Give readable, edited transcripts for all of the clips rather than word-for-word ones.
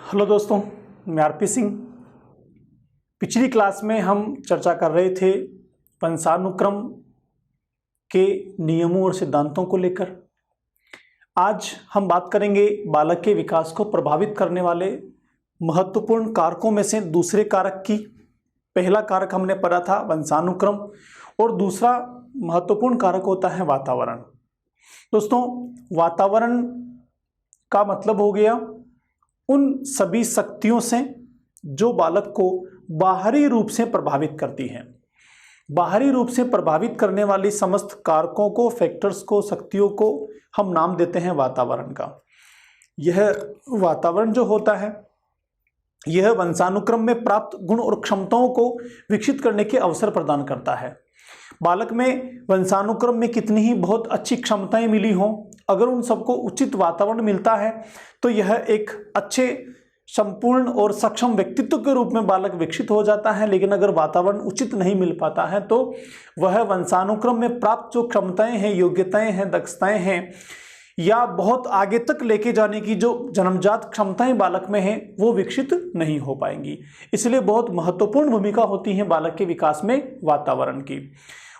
Hello दोस्तों, मैं RP Singh. पिछली क्लास में हम चर्चा कर रहे थे वंशानुक्रम के नियमों और सिद्धांतों को लेकर। आज हम बात करेंगे बालक के विकास को प्रभावित करने वाले महत्वपूर्ण कारकों में से दूसरे कारक की। पहला कारक हमने पढ़ा था वंशानुक्रम और दूसरा महत्वपूर्ण कारक होता है वातावरण। दोस्तों, वातावरण का मतलब हो गया उन सभी शक्तियों से जो बालक को बाहरी रूप से प्रभावित करती हैं। बाहरी रूप से प्रभावित करने वाली समस्त कारकों को, फैक्टर्स को, शक्तियों को हम नाम देते हैं वातावरण का। यह वातावरण जो होता है यह वंशानुक्रम में प्राप्त गुण और क्षमताओं को विकसित करने के अवसर प्रदान करता है। बालक में वंशानुक्रम में कितनी ही बहुत अच्छी क्षमताएं मिली हों, अगर उन सबको उचित वातावरण मिलता है तो यह एक अच्छे, संपूर्ण और सक्षम व्यक्तित्व के रूप में बालक विकसित हो जाता है। लेकिन अगर वातावरण उचित नहीं मिल पाता है तो वह वंशानुक्रम में प्राप्त जो क्षमताएं हैं, योग्यताएं हैं, दक्षताएं हैं या बहुत आगे तक लेके जाने की जो जन्मजात क्षमताएं बालक में हैं वो विकसित नहीं हो पाएंगी। इसलिए बहुत महत्वपूर्ण भूमिका होती है बालक के विकास में वातावरण की।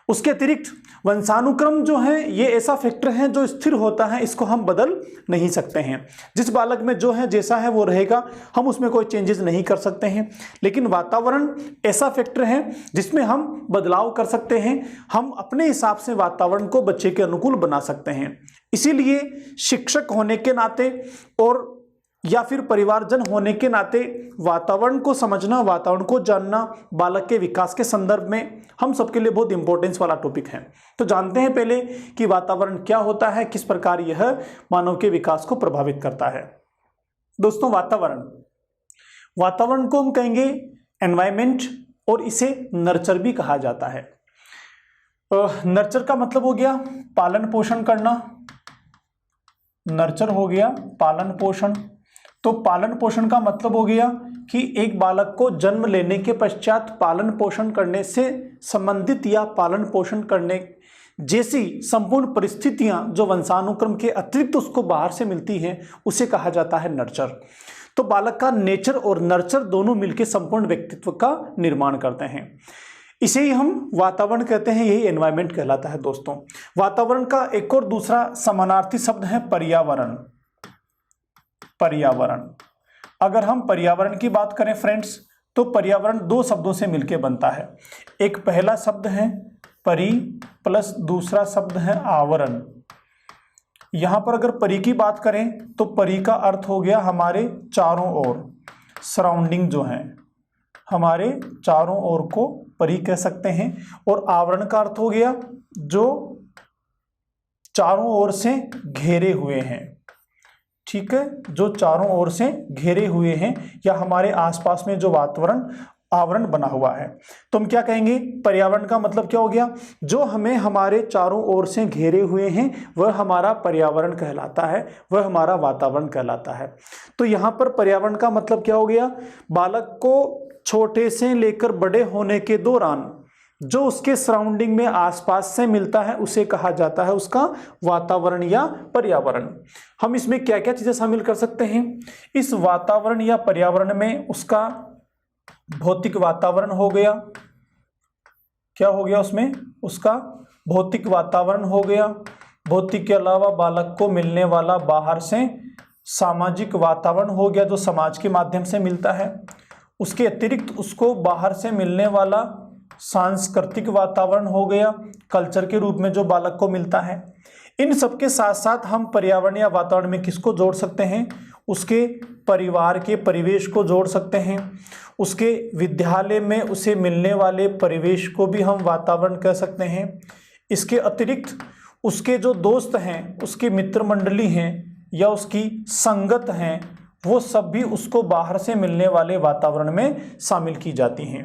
उसके अतिरिक्त वंशानुक्रम जो है ये ऐसा फैक्टर है जो स्थिर होता है, इसको हम बदल नहीं सकते हैं। जिस बालक में जो है जैसा है वो रहेगा, हम उसमें कोई चेंजेस नहीं कर सकते हैं। लेकिन वातावरण ऐसा फैक्टर है जिसमें हम बदलाव कर सकते हैं, हम अपने हिसाब से वातावरण को बच्चे के अनुकूल बना सकते हैं। इसीलिए शिक्षक होने के नाते और या फिर परिवारजन होने के नाते वातावरण को समझना, वातावरण को जानना बालक के विकास के संदर्भ में हम सबके लिए बहुत इंपॉर्टेंस वाला टॉपिक है। तो जानते हैं पहले कि वातावरण क्या होता है, किस प्रकार यह मानव के विकास को प्रभावित करता है। दोस्तों, वातावरण को हम कहेंगे एनवायरमेंट और इसे नर्चर भी कहा जाता है। नर्चर का मतलब हो गया पालन पोषण करना, नर्चर हो गया पालन पोषण। तो पालन पोषण का मतलब हो गया कि एक बालक को जन्म लेने के पश्चात पालन पोषण करने से संबंधित या पालन पोषण करने जैसी संपूर्ण परिस्थितियां जो वंशानुक्रम के अतिरिक्त उसको बाहर से मिलती हैं उसे कहा जाता है नर्चर। तो बालक का नेचर और नर्चर दोनों मिलकर संपूर्ण व्यक्तित्व का निर्माण करते हैं। इसे ही हम वातावरण कहते हैं, यही एनवायरमेंट कहलाता है। दोस्तों, वातावरण का एक और दूसरा समानार्थी शब्द है पर्यावरण। पर्यावरण, अगर हम पर्यावरण की बात करें फ्रेंड्स, तो पर्यावरण दो शब्दों से मिलकर बनता है। एक पहला शब्द है परि प्लस दूसरा शब्द है आवरण। यहां पर अगर परि की बात करें तो परि का अर्थ हो गया हमारे चारों ओर, सराउंडिंग जो है हमारे चारों ओर को परि कह सकते हैं। और आवरण का अर्थ हो गया जो चारों ओर से घेरे हुए हैं। ठीक है, जो चारों ओर से घेरे हुए हैं या हमारे आसपास में जो वातावरण आवरण बना हुआ है। तो हम क्या कहेंगे, पर्यावरण का मतलब क्या हो गया, जो हमें हमारे चारों ओर से घेरे हुए हैं वह हमारा पर्यावरण कहलाता है, वह हमारा वातावरण कहलाता है। तो यहाँ पर पर्यावरण का मतलब क्या हो गया, बालक को छोटे से लेकर बड़े होने के दौरान जो उसके सराउंडिंग में आसपास से मिलता है उसे कहा जाता है उसका वातावरण या पर्यावरण। हम इसमें क्या क्या चीजें शामिल कर सकते हैं, इस वातावरण या पर्यावरण में उसका भौतिक वातावरण हो गया, क्या हो गया उसमें, उसका भौतिक वातावरण हो गया। भौतिक के अलावा बालक को मिलने वाला बाहर से सामाजिक वातावरण हो गया जो समाज के माध्यम से मिलता है। उसके अतिरिक्त उसको बाहर से मिलने वाला सांस्कृतिक वातावरण हो गया, कल्चर के रूप में जो बालक को मिलता है। इन सबके साथ साथ हम पर्यावरण या वातावरण में किसको जोड़ सकते हैं, उसके परिवार के परिवेश को जोड़ सकते हैं, उसके विद्यालय में उसे मिलने वाले परिवेश को भी हम वातावरण कह सकते हैं। इसके अतिरिक्त उसके जो दोस्त हैं, उसके मित्र मंडली हैं या उसकी संगत हैं, वो सब भी उसको बाहर से मिलने वाले वातावरण में शामिल की जाती हैं।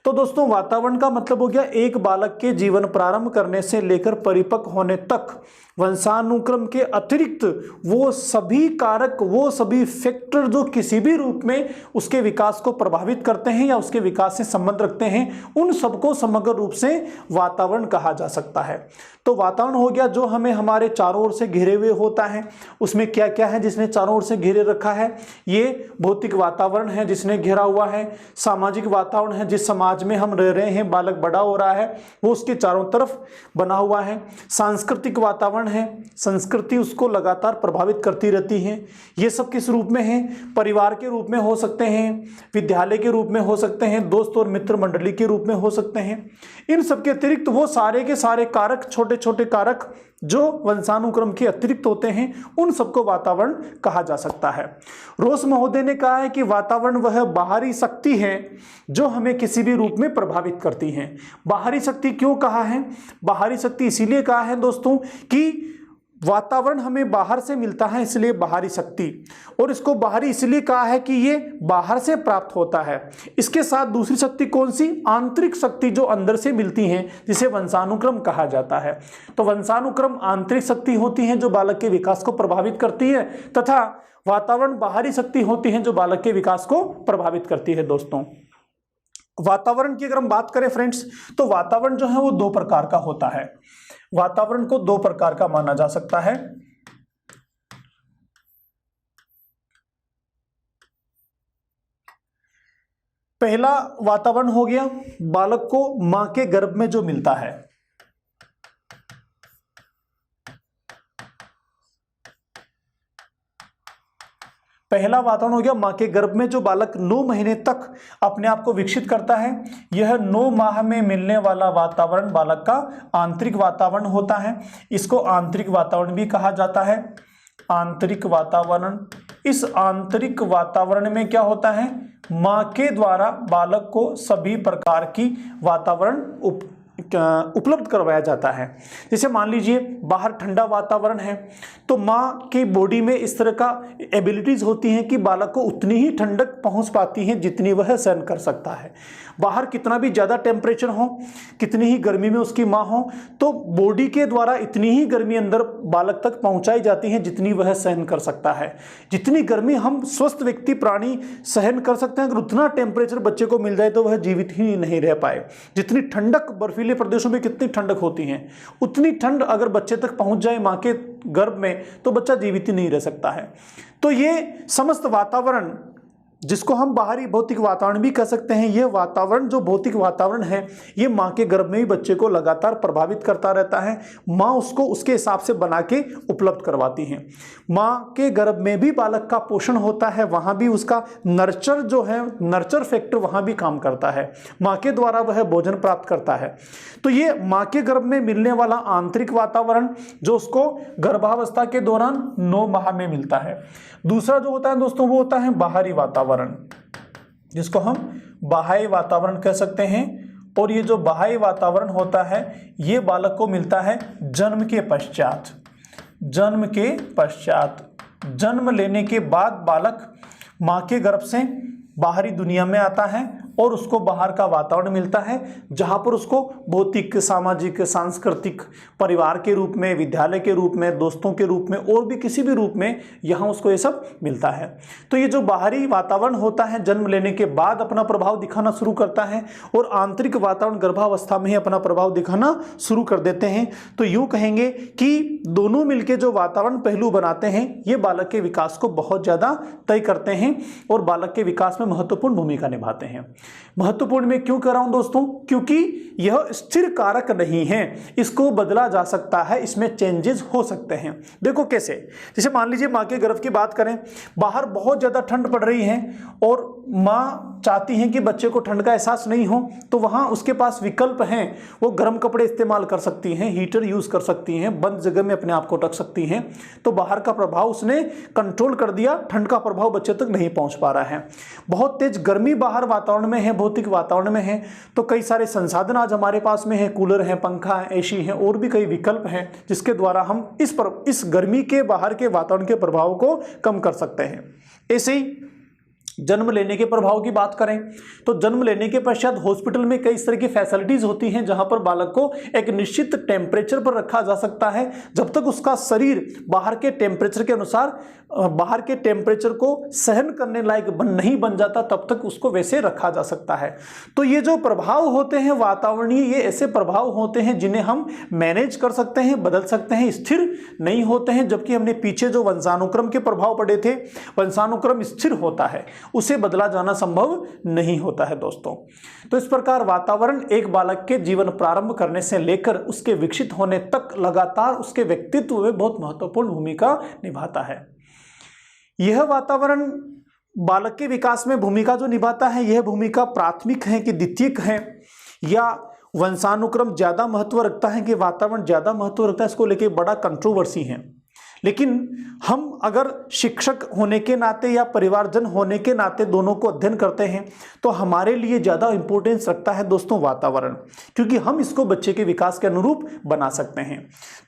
तो दोस्तों, वातावरण का मतलब हो गया एक बालक के जीवन प्रारंभ करने से लेकर परिपक्व होने तक वंशानुक्रम के अतिरिक्त वो सभी कारक, वो सभी फैक्टर जो किसी भी रूप में उसके विकास को प्रभावित करते हैं या उसके विकास से संबंध रखते हैं, उन सबको समग्र रूप से वातावरण कहा जा सकता है। तो वातावरण हो गया जो हमें हमारे चारों ओर से घिरे हुए होता है। उसमें क्या क्या है जिसने चारों ओर से घेरे रखा है? ये भौतिक वातावरण है जिसने घेरा हुआ है। सामाजिक वातावरण है, जिस समाज में हम रह रहे हैं, बालक बड़ा हो रहा है, वो उसके चारों तरफ बना हुआ है। सांस्कृतिक वातावरण है, संस्कृति उसको लगातार प्रभावित करती रहती है। ये सब किस रूप में है? परिवार के रूप में हो सकते हैं, विद्यालय के रूप में हो सकते हैं, दोस्त और मित्र मंडली के रूप में हो सकते हैं। इन सब के अतिरिक्त वो सारे के सारे कारक, छोटे छोटे कारक जो वंशानुक्रम के अतिरिक्त होते हैं, उन सबको वातावरण कहा जा सकता है। रोस महोदय ने कहा है कि वातावरण वह बाहरी शक्ति है जो हमें किसी भी रूप में प्रभावित करती है। बाहरी शक्ति क्यों कहा है? बाहरी शक्ति इसीलिए कहा है दोस्तों कि वातावरण हमें बाहर से मिलता है, इसलिए बाहरी शक्ति, और इसको बाहरी इसलिए कहा है कि ये बाहर से प्राप्त होता है। इसके साथ दूसरी शक्ति कौन सी? आंतरिक शक्ति जो अंदर से मिलती हैं, जिसे वंशानुक्रम कहा जाता है। तो वंशानुक्रम आंतरिक शक्ति होती है जो बालक के विकास को प्रभावित करती है, तथा वातावरण बाहरी शक्ति होती है जो बालक के विकास को प्रभावित करती है। दोस्तों, वातावरण की अगर हम बात करें फ्रेंड्स, तो वातावरण जो है वो दो प्रकार का होता है। वातावरण को दो प्रकार का माना जा सकता है। पहला वातावरण हो गया बालक को मां के गर्भ में जो मिलता है। पहला वातावरण हो गया मां के गर्भ में जो बालक 9 महीने तक अपने आप को विकसित करता है। यह 9 माह में मिलने वाला वातावरण बालक का आंतरिक वातावरण होता है। इसको आंतरिक वातावरण भी कहा जाता है। आंतरिक वातावरण, इस आंतरिक वातावरण में क्या होता है? मां के द्वारा बालक को सभी प्रकार की वातावरण उपलब्ध करवाया जाता है। जैसे मान लीजिए बाहर ठंडा वातावरण है, तो माँ के बॉडी में इस तरह का एबिलिटीज होती हैं कि बालक को उतनी ही ठंडक पहुंच पाती है जितनी वह सहन कर सकता है। बाहर कितना भी ज़्यादा टेम्परेचर हो, कितनी ही गर्मी में उसकी माँ हो, तो बॉडी के द्वारा इतनी ही गर्मी अंदर बालक तक पहुंचाई जाती है जितनी वह सहन कर सकता है। जितनी गर्मी हम स्वस्थ व्यक्ति प्राणी सहन कर सकते हैं, अगर उतना टेम्परेचर बच्चे को मिल जाए तो वह जीवित ही नहीं रह पाए। जितनी ठंडक बर्फीले प्रदेशों में कितनी ठंडक होती है, उतनी ठंड अगर बच्चे तक पहुंच जाए माँ के गर्भ में तो बच्चा जीवित ही नहीं रह सकता है। तो ये समस्त वातावरण, जिसको हम बाहरी भौतिक वातावरण भी कह सकते हैं, यह वातावरण जो भौतिक वातावरण है ये माँ के गर्भ में ही बच्चे को लगातार प्रभावित करता रहता है। माँ उसको उसके हिसाब से बना के उपलब्ध करवाती है। माँ के गर्भ में भी बालक का पोषण होता है, वहाँ भी उसका नर्चर जो है, नर्चर फैक्टर वहाँ भी काम करता है। माँ के द्वारा वह भोजन प्राप्त करता है। तो ये माँ के गर्भ में मिलने वाला आंतरिक वातावरण जो उसको गर्भावस्था के दौरान 9 माह में मिलता है। दूसरा जो होता है दोस्तों वो होता है बाहरी वातावरण, जिसको हम बाह्य वातावरण कह सकते हैं। और ये जो बाह्य वातावरण होता है ये बालक को मिलता है जन्म के पश्चात। जन्म के पश्चात, जन्म लेने के बाद बालक माँ के गर्भ से बाहरी दुनिया में आता है और उसको बाहर का वातावरण मिलता है, जहाँ पर उसको भौतिक, सामाजिक, सांस्कृतिक, परिवार के रूप में, विद्यालय के रूप में, दोस्तों के रूप में और भी किसी भी रूप में यहाँ उसको ये सब मिलता है। तो ये जो बाहरी वातावरण होता है जन्म लेने के बाद अपना प्रभाव दिखाना शुरू करता है और आंतरिक वातावरण गर्भावस्था में ही अपना प्रभाव दिखाना शुरू कर देते हैं। तो यूँ कहेंगे कि दोनों मिलकर जो वातावरण पहलू बनाते हैं ये बालक के विकास को बहुत ज़्यादा तय करते हैं और बालक के विकास में महत्वपूर्ण भूमिका निभाते हैं। महत्वपूर्ण मैं क्यों कर रहा हूं दोस्तों? क्योंकि यह स्थिर कारक नहीं है, इसको बदला जा सकता है, इसमें चेंजेस हो सकते हैं। देखो कैसे, जैसे मान लीजिए माँ के गर्भ की बात करें, बाहर बहुत ज़्यादा ठंड पड़ रही है और माँ चाहती हैं कि बच्चे को ठंड का एहसास नहीं हो, तो वहाँ उसके पास विकल्प हैं। वो गर्म कपड़े इस्तेमाल कर सकती हैं, हीटर यूज़ कर सकती हैं, बंद जगह में अपने आप को रख सकती हैं। तो बाहर का प्रभाव उसने कंट्रोल कर दिया, ठंड का प्रभाव बच्चे तक नहीं पहुँच पा रहा है। बहुत तेज गर्मी बाहर वातावरण में है, भौतिक वातावरण में है, तो कई सारे संसाधन आज हमारे पास में है, कूलर है, पंखा है, एसी है और भी कई विकल्प हैं जिसके द्वारा हम इस गर्मी के बाहर के वातावरण के प्रभाव को कम कर सकते हैं। ऐसे ही जन्म लेने के प्रभाव की बात करें तो जन्म लेने के पश्चात हॉस्पिटल में कई इस तरह की फैसिलिटीज होती हैं जहां पर बालक को एक निश्चित टेम्परेचर पर रखा जा सकता है। जब तक उसका शरीर बाहर के टेम्परेचर के अनुसार बाहर के टेम्परेचर को सहन करने लायक नहीं बन जाता तब तक उसको वैसे रखा जा सकता है। तो ये जो प्रभाव होते हैं वातावरणीय, ये ऐसे प्रभाव होते हैं जिन्हें हम मैनेज कर सकते हैं, बदल सकते हैं, स्थिर नहीं होते हैं। जबकि हमने पीछे जो वंशानुक्रम के प्रभाव पढ़े थे, वंशानुक्रम स्थिर होता है, उसे बदला जाना संभव नहीं होता है दोस्तों। तो इस प्रकार वातावरण एक बालक के जीवन प्रारंभ करने से लेकर उसके विकसित होने तक लगातार उसके व्यक्तित्व में बहुत महत्वपूर्ण भूमिका निभाता है। यह वातावरण बालक के विकास में भूमिका जो निभाता है, यह भूमिका प्राथमिक है कि द्वितीयक है, या वंशानुक्रम ज्यादा महत्व रखता है कि वातावरण ज्यादा महत्व रखता है, इसको लेके बड़ा कंट्रोवर्सी है। लेकिन हम अगर शिक्षक होने के नाते या परिवारजन होने के नाते दोनों को अध्ययन करते हैं तो हमारे लिए ज़्यादा इंपॉर्टेंस रखता है दोस्तों वातावरण, क्योंकि हम इसको बच्चे के विकास के अनुरूप बना सकते हैं।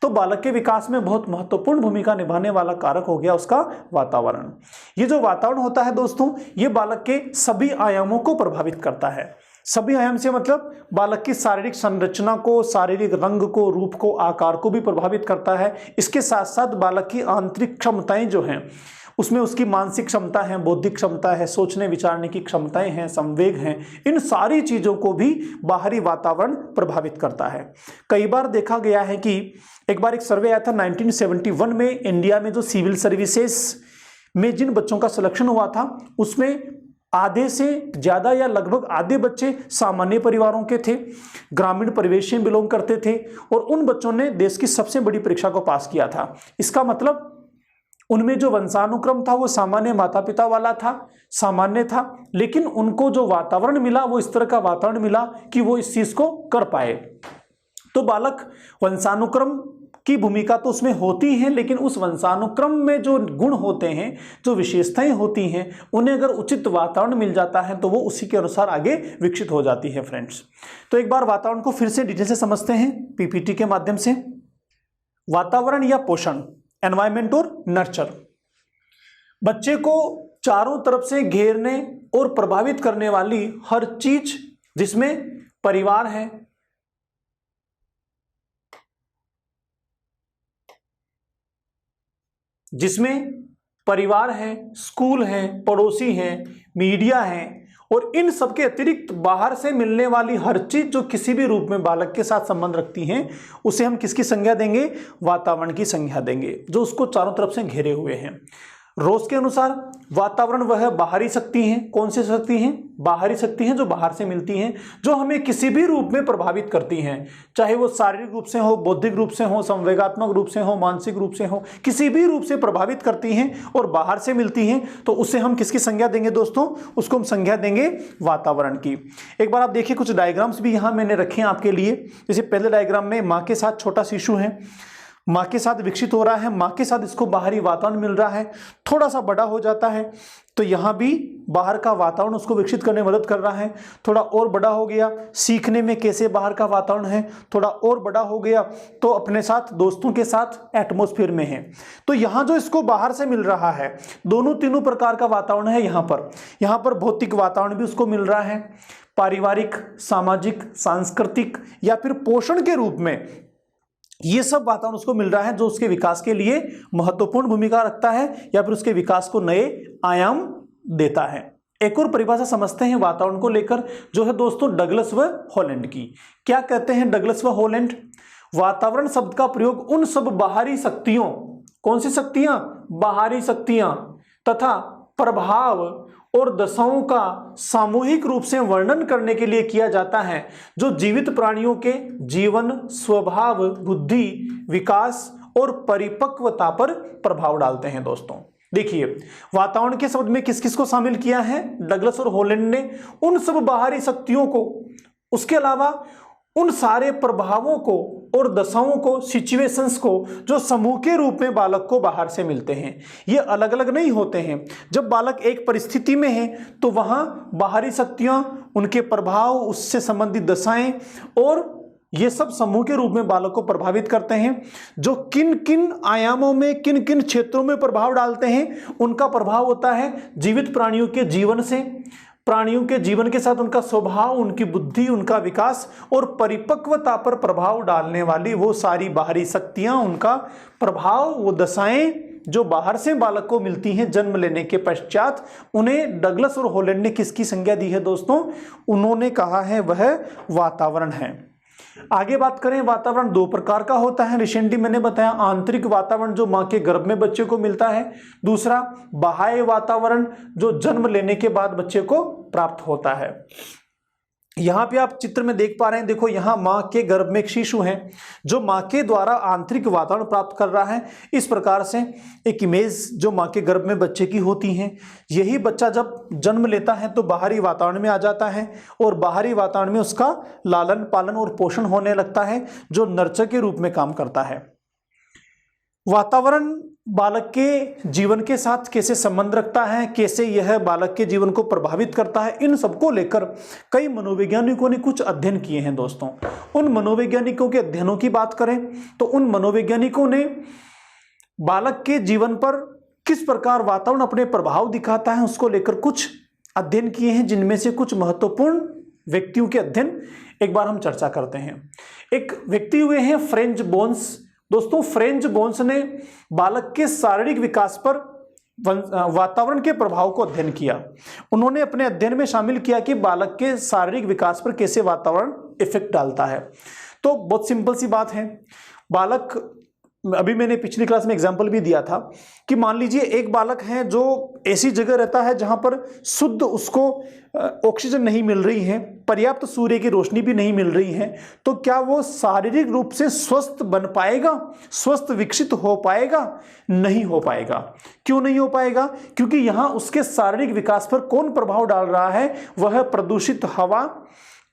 तो बालक के विकास में बहुत महत्वपूर्ण भूमिका निभाने वाला कारक हो गया उसका वातावरण। ये जो वातावरण होता है दोस्तों, ये बालक के सभी आयामों को प्रभावित करता है। सभी आयाम से मतलब बालक की शारीरिक संरचना को, शारीरिक रंग को, रूप को, आकार को भी प्रभावित करता है। इसके साथ साथ बालक की आंतरिक क्षमताएं जो हैं, उसमें उसकी मानसिक क्षमता है, बौद्धिक क्षमता है, सोचने विचारने की क्षमताएं हैं, संवेग हैं, इन सारी चीज़ों को भी बाहरी वातावरण प्रभावित करता है। कई बार देखा गया है कि एक बार एक सर्वे आया था 1971 में, इंडिया में जो सिविल सर्विसेज में जिन बच्चों का सिलेक्शन हुआ था उसमें आधे से ज़्यादा या लगभग आधे बच्चे सामान्य परिवारों के थे, ग्रामीण परिवेश से बिलोंग करते थे, और उन बच्चों ने देश की सबसे बड़ी परीक्षा को पास किया था। इसका मतलब उनमें जो वंशानुक्रम था वो सामान्य माता पिता वाला था, सामान्य था, लेकिन उनको जो वातावरण मिला वो इस तरह का वातावरण मिला कि वो इस चीज़ को कर पाए। तो बालक वंशानुक्रम की भूमिका तो उसमें होती है, लेकिन उस वंशानुक्रम में जो गुण होते हैं, जो विशेषताएं होती हैं, उन्हें अगर उचित वातावरण मिल जाता है तो वो उसी के अनुसार आगे विकसित हो जाती है फ्रेंड्स। तो एक बार वातावरण को फिर से डिटेल से समझते हैं पीपीटी के माध्यम से। वातावरण या पोषण, एनवायरमेंट और नर्चर, बच्चे को चारों तरफ से घेरने और प्रभावित करने वाली हर चीज, जिसमें परिवार है, जिसमें परिवार है, स्कूल है, पड़ोसी हैं, मीडिया है, और इन सबके अतिरिक्त बाहर से मिलने वाली हर चीज जो किसी भी रूप में बालक के साथ संबंध रखती हैं, उसे हम किसकी संज्ञा देंगे? वातावरण की संज्ञा देंगे, जो उसको चारों तरफ से घेरे हुए हैं। रोज के अनुसार वातावरण वह बाहरी शक्ति हैं। कौन सी शक्ति हैं? बाहरी शक्ति हैं, जो बाहर से मिलती हैं, जो हमें किसी भी रूप में प्रभावित करती हैं, चाहे वो शारीरिक रूप से हो, बौद्धिक रूप से हो, संवेगात्मक रूप से हो, मानसिक रूप से हो, किसी भी रूप से प्रभावित करती हैं और बाहर से मिलती हैं। तो उसे हम किसकी संज्ञा देंगे दोस्तों? उसको हम संज्ञा देंगे वातावरण की। एक बार आप देखिए, कुछ डायग्राम्स भी यहाँ मैंने रखे हैं आपके लिए। जैसे पहले डायग्राम में माँ के साथ छोटा शिशु है, माँ के साथ विकसित हो रहा है, माँ के साथ इसको बाहरी वातावरण मिल रहा है, थोड़ा सा बड़ा हो जाता है तो यहाँ भी बाहर का वातावरण उसको विकसित करने में मदद कर रहा है। थोड़ा और बड़ा हो गया, सीखने में कैसे बाहर का वातावरण है, थोड़ा और बड़ा हो गया तो अपने साथ दोस्तों के साथ एटमॉस्फेयर में है। तो यहाँ जो इसको बाहर से मिल रहा है, दोनों तीनों प्रकार का वातावरण है। यहाँ पर भौतिक वातावरण भी उसको मिल रहा है, पारिवारिक, सामाजिक, सांस्कृतिक या फिर पोषण के रूप में ये सब वातावरण उसको मिल रहा है, जो उसके विकास के लिए महत्वपूर्ण भूमिका रखता है या फिर उसके विकास को नए आयाम देता है। एक और परिभाषा समझते हैं वातावरण को लेकर, जो है दोस्तों डगलस व हॉलैंड की। क्या कहते हैं डगलस व हॉलैंड? वातावरण शब्द का प्रयोग उन सब बाहरी शक्तियों, कौन सी शक्तियां? बाहरी शक्तियां तथा प्रभाव और दशाओं का सामूहिक रूप से वर्णन करने के लिए किया जाता है, जो जीवित प्राणियों के जीवन, स्वभाव, बुद्धि, विकास और परिपक्वता पर प्रभाव डालते हैं। दोस्तों देखिए, वातावरण के शब्द में किस किस को शामिल किया है डगलस और हॉलैंड ने? उन सब बाहरी शक्तियों को, उसके अलावा उन सारे प्रभावों को और दशाओं को, सिचुएशंस को, जो समूह के रूप में बालक को बाहर से मिलते हैं। ये अलग अलग नहीं होते हैं। जब बालक एक परिस्थिति में है तो वहां बाहरी शक्तियां, उनके प्रभाव, उससे संबंधित दशाएं और ये सब समूह के रूप में बालक को प्रभावित करते हैं, जो किन किन आयामों में, किन किन क्षेत्रों में प्रभाव डालते हैं। उनका प्रभाव होता है जीवित प्राणियों के जीवन से, प्राणियों के जीवन के साथ उनका स्वभाव, उनकी बुद्धि, उनका विकास और परिपक्वता पर प्रभाव डालने वाली वो सारी बाहरी शक्तियां, उनका प्रभाव, वो दशाएं जो बाहर से बालक को मिलती हैं जन्म लेने के पश्चात, उन्हें डगलस और हॉलैंड ने किसकी संज्ञा दी है दोस्तों? उन्होंने कहा है वह वातावरण है। आगे बात करें, वातावरण दो प्रकार का होता है। रिसेंटली मैंने बताया आंतरिक वातावरण जो मां के गर्भ में बच्चे को मिलता है, दूसरा बाह्य वातावरण जो जन्म लेने के बाद बच्चे को प्राप्त होता है। यहां पे आप चित्र में देख पा रहे हैं, देखो यहां मां के गर्भ में एक शिशु है जो मां के द्वारा आंतरिक वातावरण प्राप्त कर रहा है। इस प्रकार से एक इमेज जो मां के गर्भ में बच्चे की होती है, यही बच्चा जब जन्म लेता है तो बाहरी वातावरण में आ जाता है और बाहरी वातावरण में उसका लालन पालन और पोषण होने लगता है, जो नर्चर के रूप में काम करता है। वातावरण बालक के जीवन के साथ कैसे संबंध रखता है, कैसे यह बालक के जीवन को प्रभावित करता है, इन सबको लेकर कई मनोवैज्ञानिकों ने कुछ अध्ययन किए हैं दोस्तों। उन मनोवैज्ञानिकों के अध्ययनों की बात करें तो उन मनोवैज्ञानिकों ने बालक के जीवन पर किस प्रकार वातावरण अपने प्रभाव दिखाता है उसको लेकर कुछ अध्ययन किए हैं, जिनमें से कुछ महत्वपूर्ण व्यक्तियों के अध्ययन एक बार हम चर्चा करते हैं। एक व्यक्ति हुए हैं फ्रेंच बोन्स। दोस्तों फ्रेंच बोन्स ने बालक के शारीरिक विकास पर वातावरण के प्रभाव को अध्ययन किया। उन्होंने अपने अध्ययन में शामिल किया कि बालक के शारीरिक विकास पर कैसे वातावरण इफेक्ट डालता है। तो बहुत सिंपल सी बात है, बालक, अभी मैंने पिछली क्लास में एग्जाम्पल भी दिया था कि मान लीजिए एक बालक है जो ऐसी जगह रहता है जहां पर शुद्ध उसको ऑक्सीजन नहीं मिल रही है, पर्याप्त सूर्य की रोशनी भी नहीं मिल रही है, तो क्या वो शारीरिक रूप से स्वस्थ बन पाएगा, स्वस्थ विकसित हो पाएगा? नहीं हो पाएगा। क्यों नहीं हो पाएगा? क्योंकि यहां उसके शारीरिक विकास पर कौन प्रभाव डाल रहा है? वह प्रदूषित हवा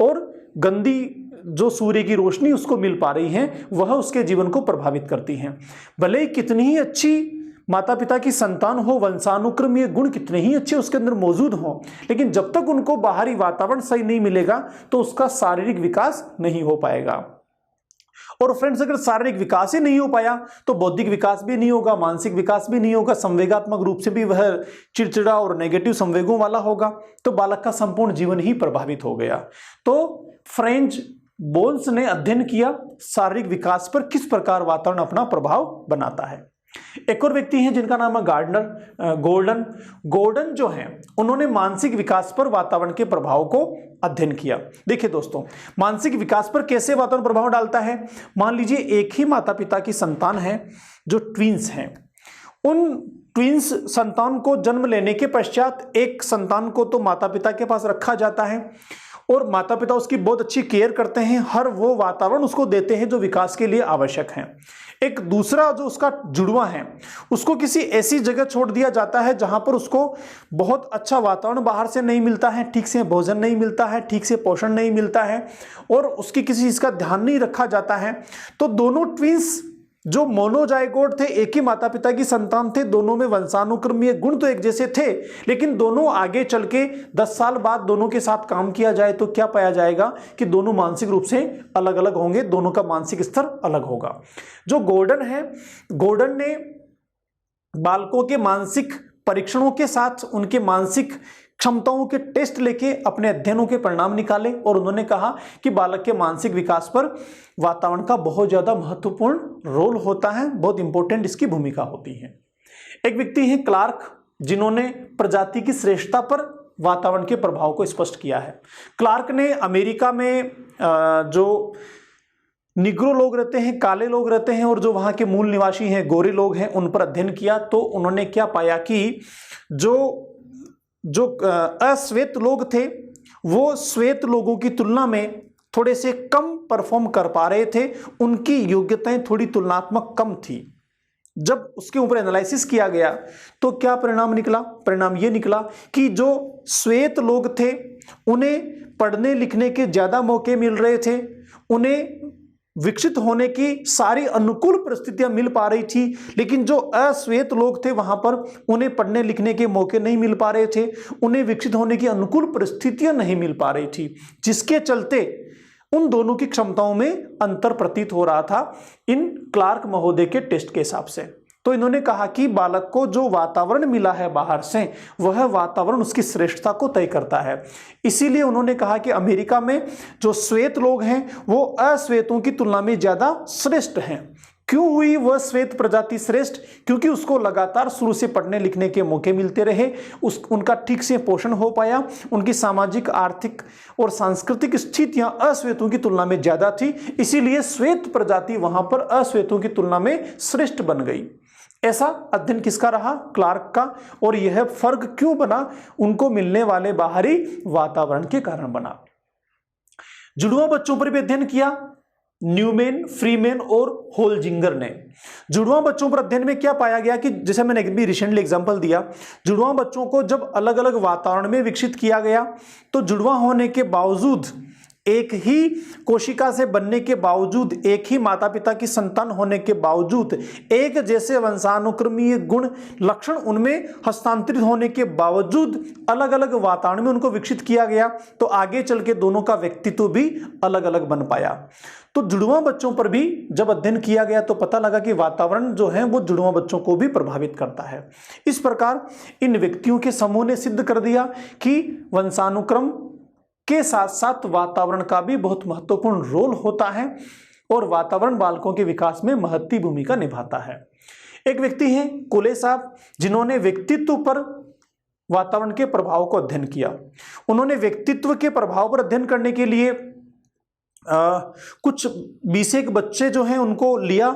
और गंदी जो सूर्य की रोशनी उसको मिल पा रही है, वह उसके जीवन को प्रभावित करती हैं। भले ही कितनी ही अच्छी माता पिता की संतान हो, वंशानुक्रम ये गुण कितने ही अच्छे उसके अंदर मौजूद हो, लेकिन जब तक उनको बाहरी वातावरण सही नहीं मिलेगा तो उसका शारीरिक विकास नहीं हो पाएगा। और फ्रेंड्स, अगर शारीरिक विकास ही नहीं हो पाया तो बौद्धिक विकास भी नहीं होगा, मानसिक विकास भी नहीं होगा, संवेगात्मक रूप से भी वह चिड़चिड़ा और नेगेटिव संवेगों वाला होगा, तो बालक का संपूर्ण जीवन ही प्रभावित हो गया। तो फ्रेंच बोन्स ने अध्ययन किया शारीरिक विकास पर किस प्रकार वातावरण अपना प्रभाव बनाता है। एक और व्यक्ति हैं जिनका नाम है गोर्डन जो हैं, उन्होंने मानसिक विकास पर वातावरण के प्रभाव को अध्ययन किया। देखिए दोस्तों, मानसिक विकास पर कैसे वातावरण प्रभाव डालता है। मान लीजिए एक ही माता पिता की संतान है जो ट्विंस हैं। उन ट्विंस संतान को जन्म लेने के पश्चात एक संतान को तो माता पिता के पास रखा जाता है और माता पिता उसकी बहुत अच्छी केयर करते हैं, हर वो वातावरण उसको देते हैं जो विकास के लिए आवश्यक है। एक दूसरा जो उसका जुड़वा है उसको किसी ऐसी जगह छोड़ दिया जाता है जहां पर उसको बहुत अच्छा वातावरण बाहर से नहीं मिलता है, ठीक से भोजन नहीं मिलता है, ठीक से पोषण नहीं मिलता है और उसकी किसी चीज का ध्यान नहीं रखा जाता है। तो दोनों ट्विंस जो मोनोजाइगोट थे, एक ही माता पिता की संतान थे, दोनों में वंशानुक्रमीय गुण तो एक जैसे थे, लेकिन दोनों आगे चल के 10 साल बाद दोनों के साथ काम किया जाए तो क्या पाया जाएगा कि दोनों मानसिक रूप से अलग अलग होंगे, दोनों का मानसिक स्तर अलग होगा। जो गोर्डन ने बालकों के मानसिक परीक्षणों के साथ उनके मानसिक क्षमताओं के टेस्ट लेके अपने अध्ययनों के परिणाम निकाले और उन्होंने कहा कि बालक के मानसिक विकास पर वातावरण का बहुत ज्यादा महत्वपूर्ण रोल होता है, बहुत इंपॉर्टेंट इसकी भूमिका होती है। एक व्यक्ति हैं क्लार्क, जिन्होंने प्रजाति की श्रेष्ठता पर वातावरण के प्रभाव को स्पष्ट किया है। क्लार्क ने अमेरिका में जो निग्रो लोग रहते हैं, काले लोग रहते हैं और जो वहां के मूल निवासी हैं, गोरे लोग हैं, उन पर अध्ययन किया। तो उन्होंने क्या पाया कि जो अश्वेत लोग थे वो श्वेत लोगों की तुलना में थोड़े से कम परफॉर्म कर पा रहे थे, उनकी योग्यताएं थोड़ी तुलनात्मक कम थी। जब उसके ऊपर एनालिसिस किया गया तो क्या परिणाम निकला? परिणाम ये निकला कि जो श्वेत लोग थे उन्हें पढ़ने लिखने के ज्यादा मौके मिल रहे थे, उन्हें विकसित होने की सारी अनुकूल परिस्थितियां मिल पा रही थी, लेकिन जो अश्वेत लोग थे वहां पर उन्हें पढ़ने लिखने के मौके नहीं मिल पा रहे थे, उन्हें विकसित होने की अनुकूल परिस्थितियां नहीं मिल पा रही थी, जिसके चलते उन दोनों की क्षमताओं में अंतर प्रतीत हो रहा था इन क्लार्क महोदय के टेस्ट के हिसाब से। तो इन्होंने कहा कि बालक को जो वातावरण मिला है बाहर से, वह वातावरण उसकी श्रेष्ठता को तय करता है। इसीलिए उन्होंने कहा कि अमेरिका में जो श्वेत लोग हैं वो अश्वेतों की तुलना में ज्यादा श्रेष्ठ हैं। क्यों हुई वह श्वेत प्रजाति श्रेष्ठ? क्योंकि उसको लगातार शुरू से पढ़ने लिखने के मौके मिलते रहे, उनका ठीक से पोषण हो पाया, उनकी सामाजिक, आर्थिक और सांस्कृतिक स्थितियां अश्वेतों की तुलना में ज्यादा थी, इसीलिए श्वेत प्रजाति वहां पर अश्वेतों की तुलना में श्रेष्ठ बन गई। ऐसा अध्ययन किसका रहा? क्लार्क का। और यह फर्क क्यों बना? उनको मिलने वाले बाहरी वातावरण के कारण बना। जुड़वा बच्चों पर भी अध्ययन किया न्यूमैन, फ्रीमैन और होलजिंगर ने। जुड़वा बच्चों पर अध्ययन में क्या पाया गया कि जैसे मैंने भी रिसेंटली एग्जांपल दिया, जुड़वा बच्चों को जब अलग अलग वातावरण में विकसित किया गया तो जुड़वा होने के बावजूद, एक ही कोशिका से बनने के बावजूद, एक ही माता पिता की संतान होने के बावजूद, एक जैसे वंशानुक्रमीय गुण लक्षण उनमें हस्तांतरित होने के बावजूद अलग अलग वातावरण में उनको विकसित किया गया, तो आगे चल के दोनों का व्यक्तित्व भी अलग अलग बन पाया। तो जुड़वा बच्चों पर भी जब अध्ययन किया गया तो पता लगा कि वातावरण जो है वो जुड़वा बच्चों को भी प्रभावित करता है। इस प्रकार इन व्यक्तियों के समूह ने सिद्ध कर दिया कि वंशानुक्रम के साथ साथ वातावरण का भी बहुत महत्वपूर्ण रोल होता है और वातावरण बालकों के विकास में महत्वपूर्ण भूमिका निभाता है। एक व्यक्ति हैं कोले साहब, जिन्होंने व्यक्तित्व पर वातावरण के प्रभाव को अध्ययन किया। उन्होंने व्यक्तित्व के प्रभाव पर अध्ययन करने के लिए कुछ 20 बच्चे जो हैं उनको लिया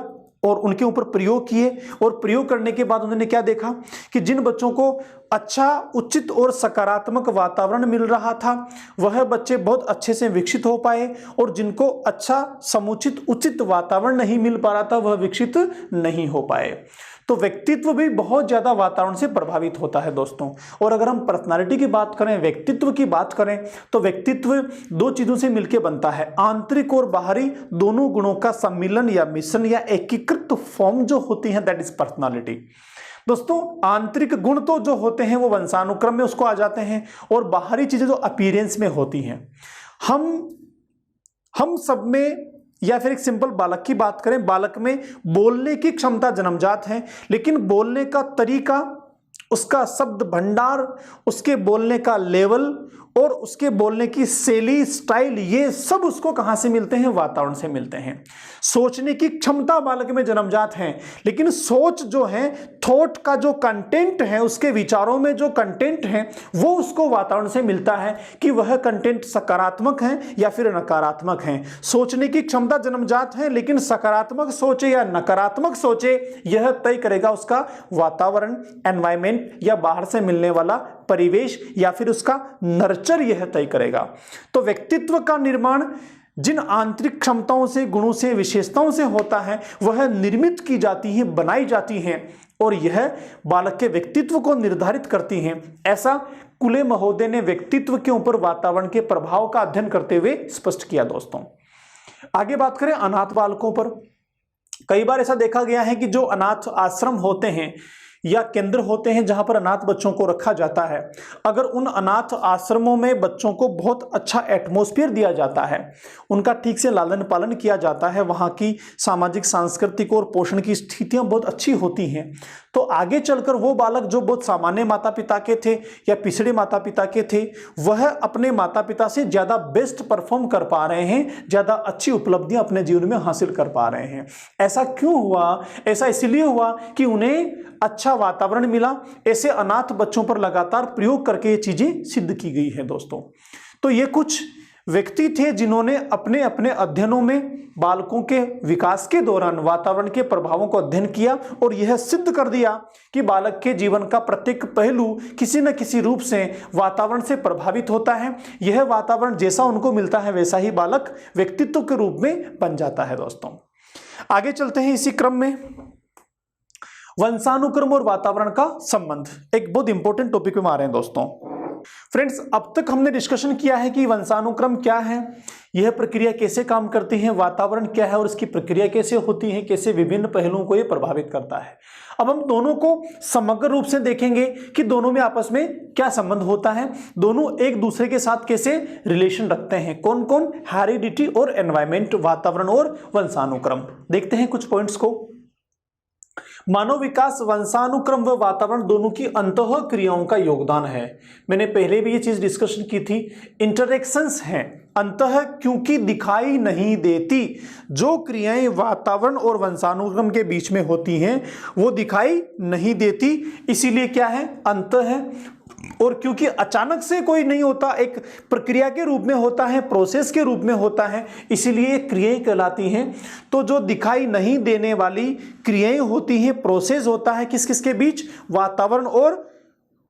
और उनके ऊपर प्रयोग किए, और प्रयोग करने के बाद उन्होंने क्या देखा कि जिन बच्चों को अच्छा, उचित और सकारात्मक वातावरण मिल रहा था वह बच्चे बहुत अच्छे से विकसित हो पाए, और जिनको अच्छा, समुचित, उचित वातावरण नहीं मिल पा रहा था वह विकसित नहीं हो पाए। तो व्यक्तित्व भी बहुत ज्यादा वातावरण से प्रभावित होता है दोस्तों। और अगर हम पर्सनालिटी की बात करें, व्यक्तित्व की बात करें, तो व्यक्तित्व दो चीजों से मिलकर बनता है, आंतरिक और बाहरी दोनों गुणों का सम्मिलन या मिश्रण या एकीकृत फॉर्म जो होती है, दैट इज पर्सनालिटी। दोस्तों आंतरिक गुण तो जो होते हैं वो वंशानुक्रम में उसको आ जाते हैं, और बाहरी चीजें जो अपीयरेंस में होती हैं, हम सब में, या फिर एक सिंपल बालक की बात करें, बालक में बोलने की क्षमता जन्मजात है, लेकिन बोलने का तरीका, उसका शब्द भंडार, उसके बोलने का लेवल और उसके बोलने की शैली, स्टाइल, ये सब उसको कहां से मिलते हैं? वातावरण से मिलते हैं। सोचने की क्षमता बालक में जन्मजात है, लेकिन सोच जो है, थॉट का जो कंटेंट है, उसके विचारों में जो कंटेंट है वो उसको वातावरण से मिलता है कि वह कंटेंट सकारात्मक है या फिर नकारात्मक है। सोचने की क्षमता जन्मजात है, लेकिन सकारात्मक सोचे या नकारात्मक सोचे यह तय करेगा उसका वातावरण, एनवायरमेंट या बाहर से मिलने वाला परिवेश या फिर उसका नर्चर यह तय करेगा। तो व्यक्तित्व का निर्माण जिन आंतरिक क्षमताओं से, गुणों से, विशेषताओं से होता है वह निर्मित की जाती हैं, बनाई जाती हैं, और यह बालक के व्यक्तित्व को निर्धारित करती हैं। ऐसा कुले महोदय ने व्यक्तित्व के ऊपर वातावरण के प्रभाव का अध्ययन करते हुए स्पष्ट किया। दोस्तों आगे बात करें अनाथ बालकों पर। कई बार ऐसा देखा गया है कि जो अनाथ आश्रम होते हैं या केंद्र होते हैं जहां पर अनाथ बच्चों को रखा जाता है, अगर उन अनाथ आश्रमों में बच्चों को बहुत अच्छा एटमॉस्फेयर दिया जाता है, उनका ठीक से लालन पालन किया जाता है, वहां की सामाजिक, सांस्कृतिक और पोषण की स्थितियां बहुत अच्छी होती हैं, तो आगे चलकर वो बालक जो बहुत सामान्य माता पिता के थे या पिछड़े माता पिता के थे, वह अपने माता पिता से ज्यादा बेस्ट परफॉर्म कर पा रहे हैं, ज्यादा अच्छी उपलब्धियां अपने जीवन में हासिल कर पा रहे हैं। ऐसा क्यों हुआ? ऐसा इसलिए हुआ कि उन्हें अच्छा वातावरण मिला। ऐसे अनाथ बच्चों पर लगातार प्रयोग करके ये चीजें सिद्ध की गई है। दोस्तों तो ये कुछ व्यक्ति थे जिन्होंने अपने अपने अध्ययनों में बालकों के विकास के दौरान वातावरण के प्रभावों को अध्ययन किया और यह सिद्ध कर दिया कि बालक के जीवन का प्रत्येक पहलू किसी न किसी रूप से वातावरण से प्रभावित होता है। यह वातावरण जैसा उनको मिलता है वैसा ही बालक व्यक्तित्व के रूप में बन जाता है। दोस्तों आगे चलते हैं इसी क्रम में। वंशानुक्रम और वातावरण का संबंध एक बहुत इंपॉर्टेंट टॉपिक में आ रहे हैं। दोस्तों फ्रेंड्स, अब तक हमने डिस्कशन किया है कि वंशानुक्रम क्या है, यह प्रक्रिया कैसे काम करती है, वातावरण क्या है और इसकी प्रक्रिया कैसे होती है, कैसे विभिन्न पहलुओं को यह प्रभावित करता है। अब हम दोनों को समग्र रूप से देखेंगे कि दोनों में आपस में क्या संबंध होता है, दोनों एक दूसरे के साथ कैसे रिलेशन रखते हैं, कौन कौन, हेरिडिटी और एनवायरमेंट, वातावरण और वंशानुक्रम। देखते हैं कुछ पॉइंट्स को। मानव विकास वंशानुक्रम व वातावरण दोनों की अंतः क्रियाओं का योगदान है। मैंने पहले भी ये चीज डिस्कशन की थी, इंटरेक्शंस हैं अंतः क्योंकि दिखाई नहीं देती। जो क्रियाएं वातावरण और वंशानुक्रम के बीच में होती हैं वो दिखाई नहीं देती, इसीलिए क्या है, अंतः है। और क्योंकि अचानक से कोई नहीं होता, एक प्रक्रिया के रूप में होता है, प्रोसेस के रूप में होता है, इसीलिए क्रियाएं कहलाती हैं। तो जो दिखाई नहीं देने वाली क्रियाएं होती हैं, प्रोसेस होता है किस किस के बीच, वातावरण और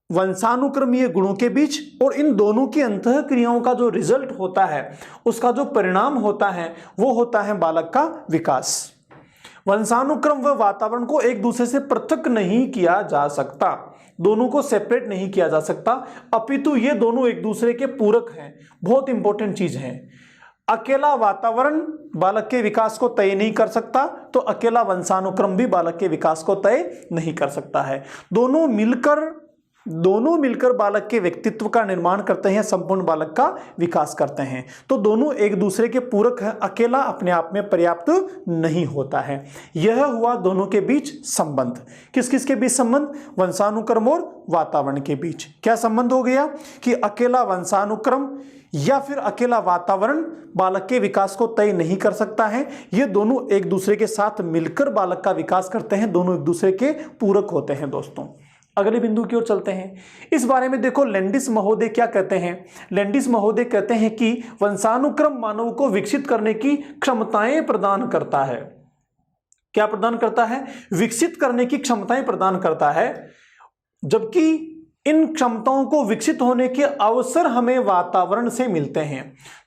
वंशानुक्रमीय गुणों के बीच, और इन दोनों की अंतः क्रियाओं का जो रिजल्ट होता है, उसका जो परिणाम होता है, वो होता है बालक का विकास। वंशानुक्रम व वातावरण को एक दूसरे से पृथक नहीं किया जा सकता, दोनों को सेपरेट नहीं किया जा सकता, अपितु ये दोनों एक दूसरे के पूरक हैं। बहुत इंपॉर्टेंट चीज है। अकेला वातावरण बालक के विकास को तय नहीं कर सकता, तो अकेला वंशानुक्रम भी बालक के विकास को तय नहीं कर सकता है। दोनों मिलकर बालक के व्यक्तित्व का निर्माण करते हैं, संपूर्ण बालक का विकास करते हैं। तो दोनों एक दूसरे के पूरक हैं, अकेला अपने आप में पर्याप्त नहीं होता है। यह हुआ दोनों के बीच संबंध। किस किस के बीच संबंध, वंशानुक्रम और वातावरण के बीच। क्या संबंध हो गया कि अकेला वंशानुक्रम या फिर अकेला वातावरण बालक के विकास को तय नहीं कर सकता है, ये दोनों एक दूसरे के साथ मिलकर बालक का विकास करते हैं, दोनों एक दूसरे के पूरक होते हैं। दोस्तों, अगले बिंदु की ओर चलते हैं। इस बारे में देखो, लैंडिस महोदय क्या कहते हैं। लैंडिस महोदय कहते हैं कि वंशानुक्रम मानव को विकसित करने की क्षमताएं प्रदान करता है। क्या प्रदान करता है, विकसित करने की क्षमताएं प्रदान करता है, जबकि इन क्षमताओं को विकसित होने के अवसर हमें वातावरण से मिलते हैं।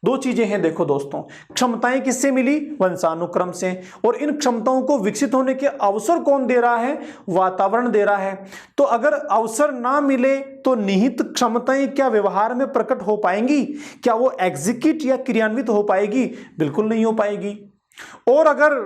दो चीजें हैं, देखो दोस्तों, क्षमताएं किससे मिली, वंशानुक्रम से, और इन क्षमताओं को विकसित होने के अवसर कौन दे रहा है, वातावरण दे रहा है। तो अगर अवसर ना मिले तो निहित क्षमताएं क्या व्यवहार में प्रकट हो पाएंगी, क्या वो एग्जीक्यूट या क्रियान्वित हो पाएगी, बिल्कुल नहीं हो पाएगी। और अगर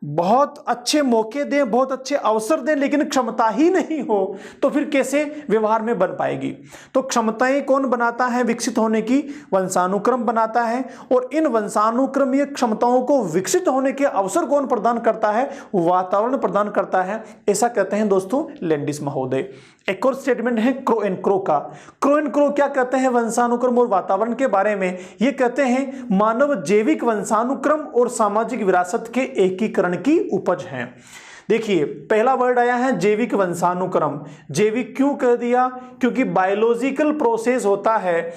बहुत अच्छे मौके दें, बहुत अच्छे अवसर दें, लेकिन क्षमता ही नहीं हो, तो फिर कैसे व्यवहार में बन पाएगी। तो क्षमताएं कौन बनाता है विकसित होने की, वंशानुक्रम बनाता है। और इन वंशानुक्रमीय क्षमताओं को विकसित होने के अवसर कौन प्रदान करता है, वातावरण प्रदान करता है, ऐसा कहते हैं दोस्तों लैंडिस महोदय। एक और स्टेटमेंट है क्रो एंड क्रो का। क्रो एंड क्रो क्या कहते हैं वंशानुक्रम और वातावरण के बारे में, ये कहते हैं मानव जैविक वंशानुक्रम और सामाजिक विरासत के एकीकरण की उपज है। देखिए, पहला वर्ड आया है जैविक वंशानुक्रम। जैविक क्यों कह दिया, क्योंकि बायोलॉजिकल प्रोसेस होता है,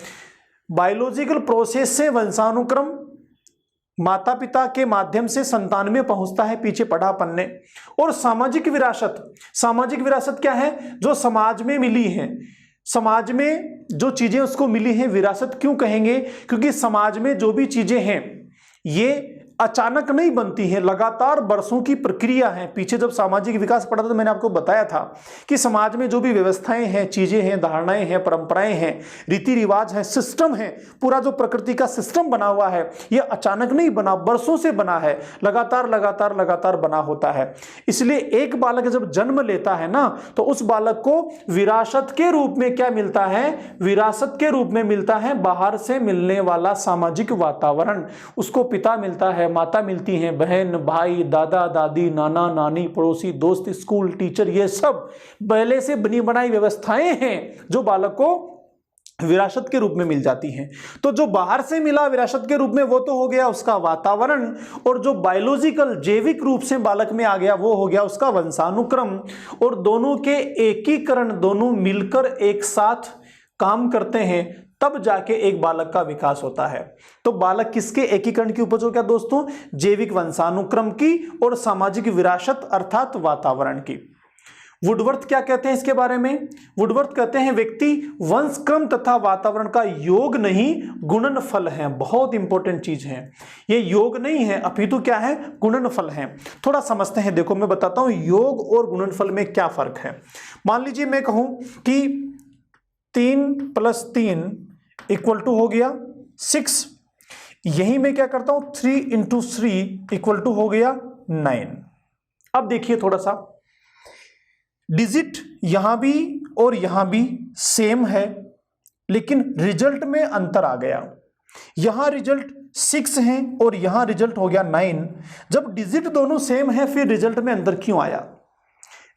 बायोलॉजिकल प्रोसेस से वंशानुक्रम माता पिता के माध्यम से संतान में पहुंचता है, पीछे पढ़ा अपन ने। और सामाजिक विरासत, सामाजिक विरासत क्या है, जो समाज में मिली है, समाज में जो चीजें उसको मिली हैं, विरासत क्यों कहेंगे, क्योंकि समाज में जो भी चीजें हैं ये अचानक नहीं बनती हैं, लगातार बरसों की प्रक्रिया है। पीछे जब सामाजिक विकास पढ़ा था तो मैंने आपको बताया था कि समाज में जो भी व्यवस्थाएं हैं, चीजें हैं, धारणाएं हैं, परंपराएं हैं, रीति रिवाज है, सिस्टम है, पूरा जो प्रकृति का सिस्टम बना हुआ है, यह अचानक नहीं बना, बरसों से बना है, लगातार लगातार लगातार बना होता है। इसलिए एक बालक जब जन्म लेता है ना, तो उस बालक को विरासत के रूप में क्या मिलता है, विरासत के रूप में मिलता है बाहर से मिलने वाला सामाजिक वातावरण। उसको पिता मिलता है, माता मिलती हैं, बहन भाई, दादा दादी, नाना नानी, पड़ोसी, दोस्त, स्कूल, टीचर, ये सब पहले से बनी बनाई व्यवस्थाएं हैं जो बालक को विरासत के रूप में मिल जाती हैं। तो जो बाहर से मिला विरासत के रूप में वो तो हो गया उसका वातावरण, और जो बायोलॉजिकल जैविक रूप से बालक में आ गया वो हो गया उसका वंशानुक्रम। और दोनों के एकीकरण, दोनों मिलकर एक साथ काम करते हैं, तब जाके एक बालक का विकास होता है। तो बालक किसके एकीकरण की उपज हो गया दोस्तों, जैविक वंशानुक्रम की और सामाजिक विरासत अर्थात वातावरण की। वुडवर्थ क्या कहते हैं इसके बारे में, वुडवर्थ कहते हैं व्यक्ति वंशक्रम तथा वातावरण का योग नहीं गुणनफल है। बहुत इंपॉर्टेंट चीज है, ये योग नहीं है अपितु क्या है, गुणनफल है। थोड़ा समझते हैं, देखो मैं बताता हूं योग और गुणनफल में क्या फर्क है। मान लीजिए मैं कहूं कि 3 + 3 = हो गया 6। यही मैं क्या करता हूं 3 × 3 = हो गया 9। अब देखिए थोड़ा सा, डिजिट यहां भी और यहां भी सेम है, लेकिन रिजल्ट में अंतर आ गया। यहां रिजल्ट 6 है और यहां रिजल्ट हो गया 9। जब डिजिट दोनों सेम है फिर रिजल्ट में अंतर क्यों आया?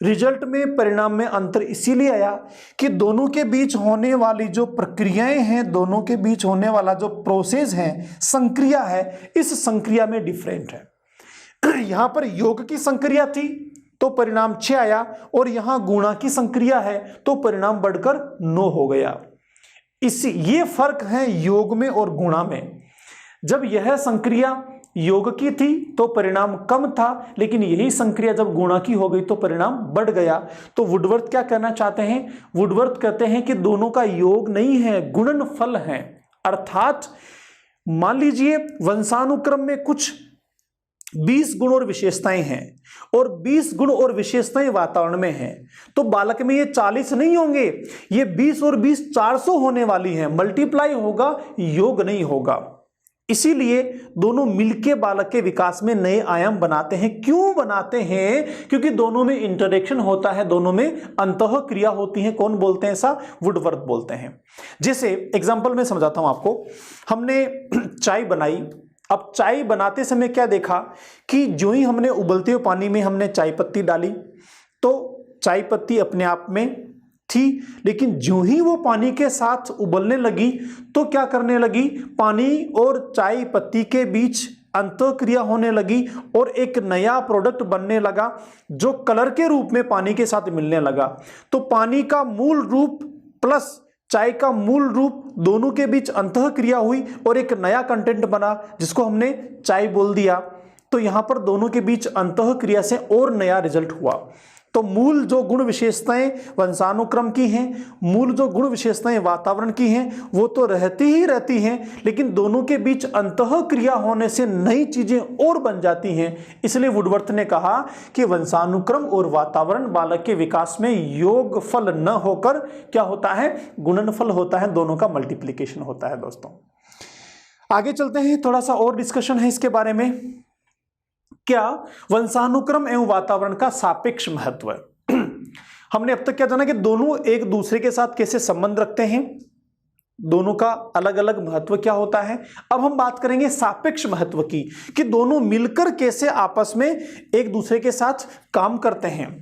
रिजल्ट में, परिणाम में अंतर इसीलिए आया कि दोनों के बीच होने वाली जो प्रक्रियाएं हैं, दोनों के बीच होने वाला जो प्रोसेस है, संक्रिया है, इस संक्रिया में डिफरेंट है। यहां पर योग की संक्रिया थी तो परिणाम 6 आया, और यहां गुणा की संक्रिया है तो परिणाम बढ़कर 9 हो गया। ये फर्क है योग में और गुणा में। जब यह संक्रिया योग की थी तो परिणाम कम था, लेकिन यही संक्रिया जब गुणा की हो गई तो परिणाम बढ़ गया। तो वुडवर्थ क्या कहना चाहते हैं? वुडवर्थ कहते हैं कि दोनों का योग नहीं है, गुणनफल है। अर्थात मान लीजिए वंशानुक्रम में कुछ 20 गुण और विशेषताएं हैं, और 20 गुण और विशेषताएं वातावरण में हैं, तो बालक में ये 40 नहीं होंगे, ये 20 और 20 400 होने वाली हैं। मल्टीप्लाई होगा, योग नहीं होगा। इसीलिए दोनों मिलके बालक के विकास में नए आयाम बनाते हैं। क्यों बनाते हैं? क्योंकि दोनों में इंटरेक्शन होता है, दोनों में अंतः क्रिया होती है। कौन बोलते हैं ऐसा? वुडवर्थ बोलते हैं। जैसे एग्जाम्पल में समझाता हूं आपको। हमने चाय बनाई। अब चाय बनाते समय क्या देखा कि जो ही हमने उबलते हुए पानी में हमने चाय पत्ती डाली तो चाय पत्ती अपने आप में थी, लेकिन जो ही वो पानी के साथ उबलने लगी तो क्या करने लगी? पानी और चाय पत्ती के बीच अंतःक्रिया होने लगी और एक नया प्रोडक्ट बनने लगा जो कलर के रूप में पानी के साथ मिलने लगा। तो पानी का मूल रूप प्लस चाय का मूल रूप, दोनों के बीच अंतःक्रिया हुई और एक नया कंटेंट बना जिसको हमने चाय बोल दिया। तो यहां पर दोनों के बीच अंतःक्रिया से और नया रिजल्ट हुआ। तो मूल जो गुण विशेषताएं वंशानुक्रम की हैं, मूल जो गुण विशेषताएं वातावरण की हैं, वो तो रहती ही रहती हैं, लेकिन दोनों के बीच अंतःक्रिया होने से नई चीजें और बन जाती हैं। इसलिए वुडवर्थ ने कहा कि वंशानुक्रम और वातावरण बालक के विकास में योगफल न होकर क्या होता है? गुणनफल होता है, दोनों का मल्टीप्लीकेशन होता है। दोस्तों आगे चलते हैं, थोड़ा सा और डिस्कशन है इसके बारे में। क्या वंशानुक्रम एवं वातावरण का सापेक्ष महत्व है? हमने अब तक क्या जाना कि दोनों एक दूसरे के साथ कैसे संबंध रखते हैं, दोनों का अलग अलग महत्व क्या होता है। अब हम बात करेंगे सापेक्ष महत्व की, कि दोनों मिलकर कैसे आपस में एक दूसरे के साथ काम करते हैं।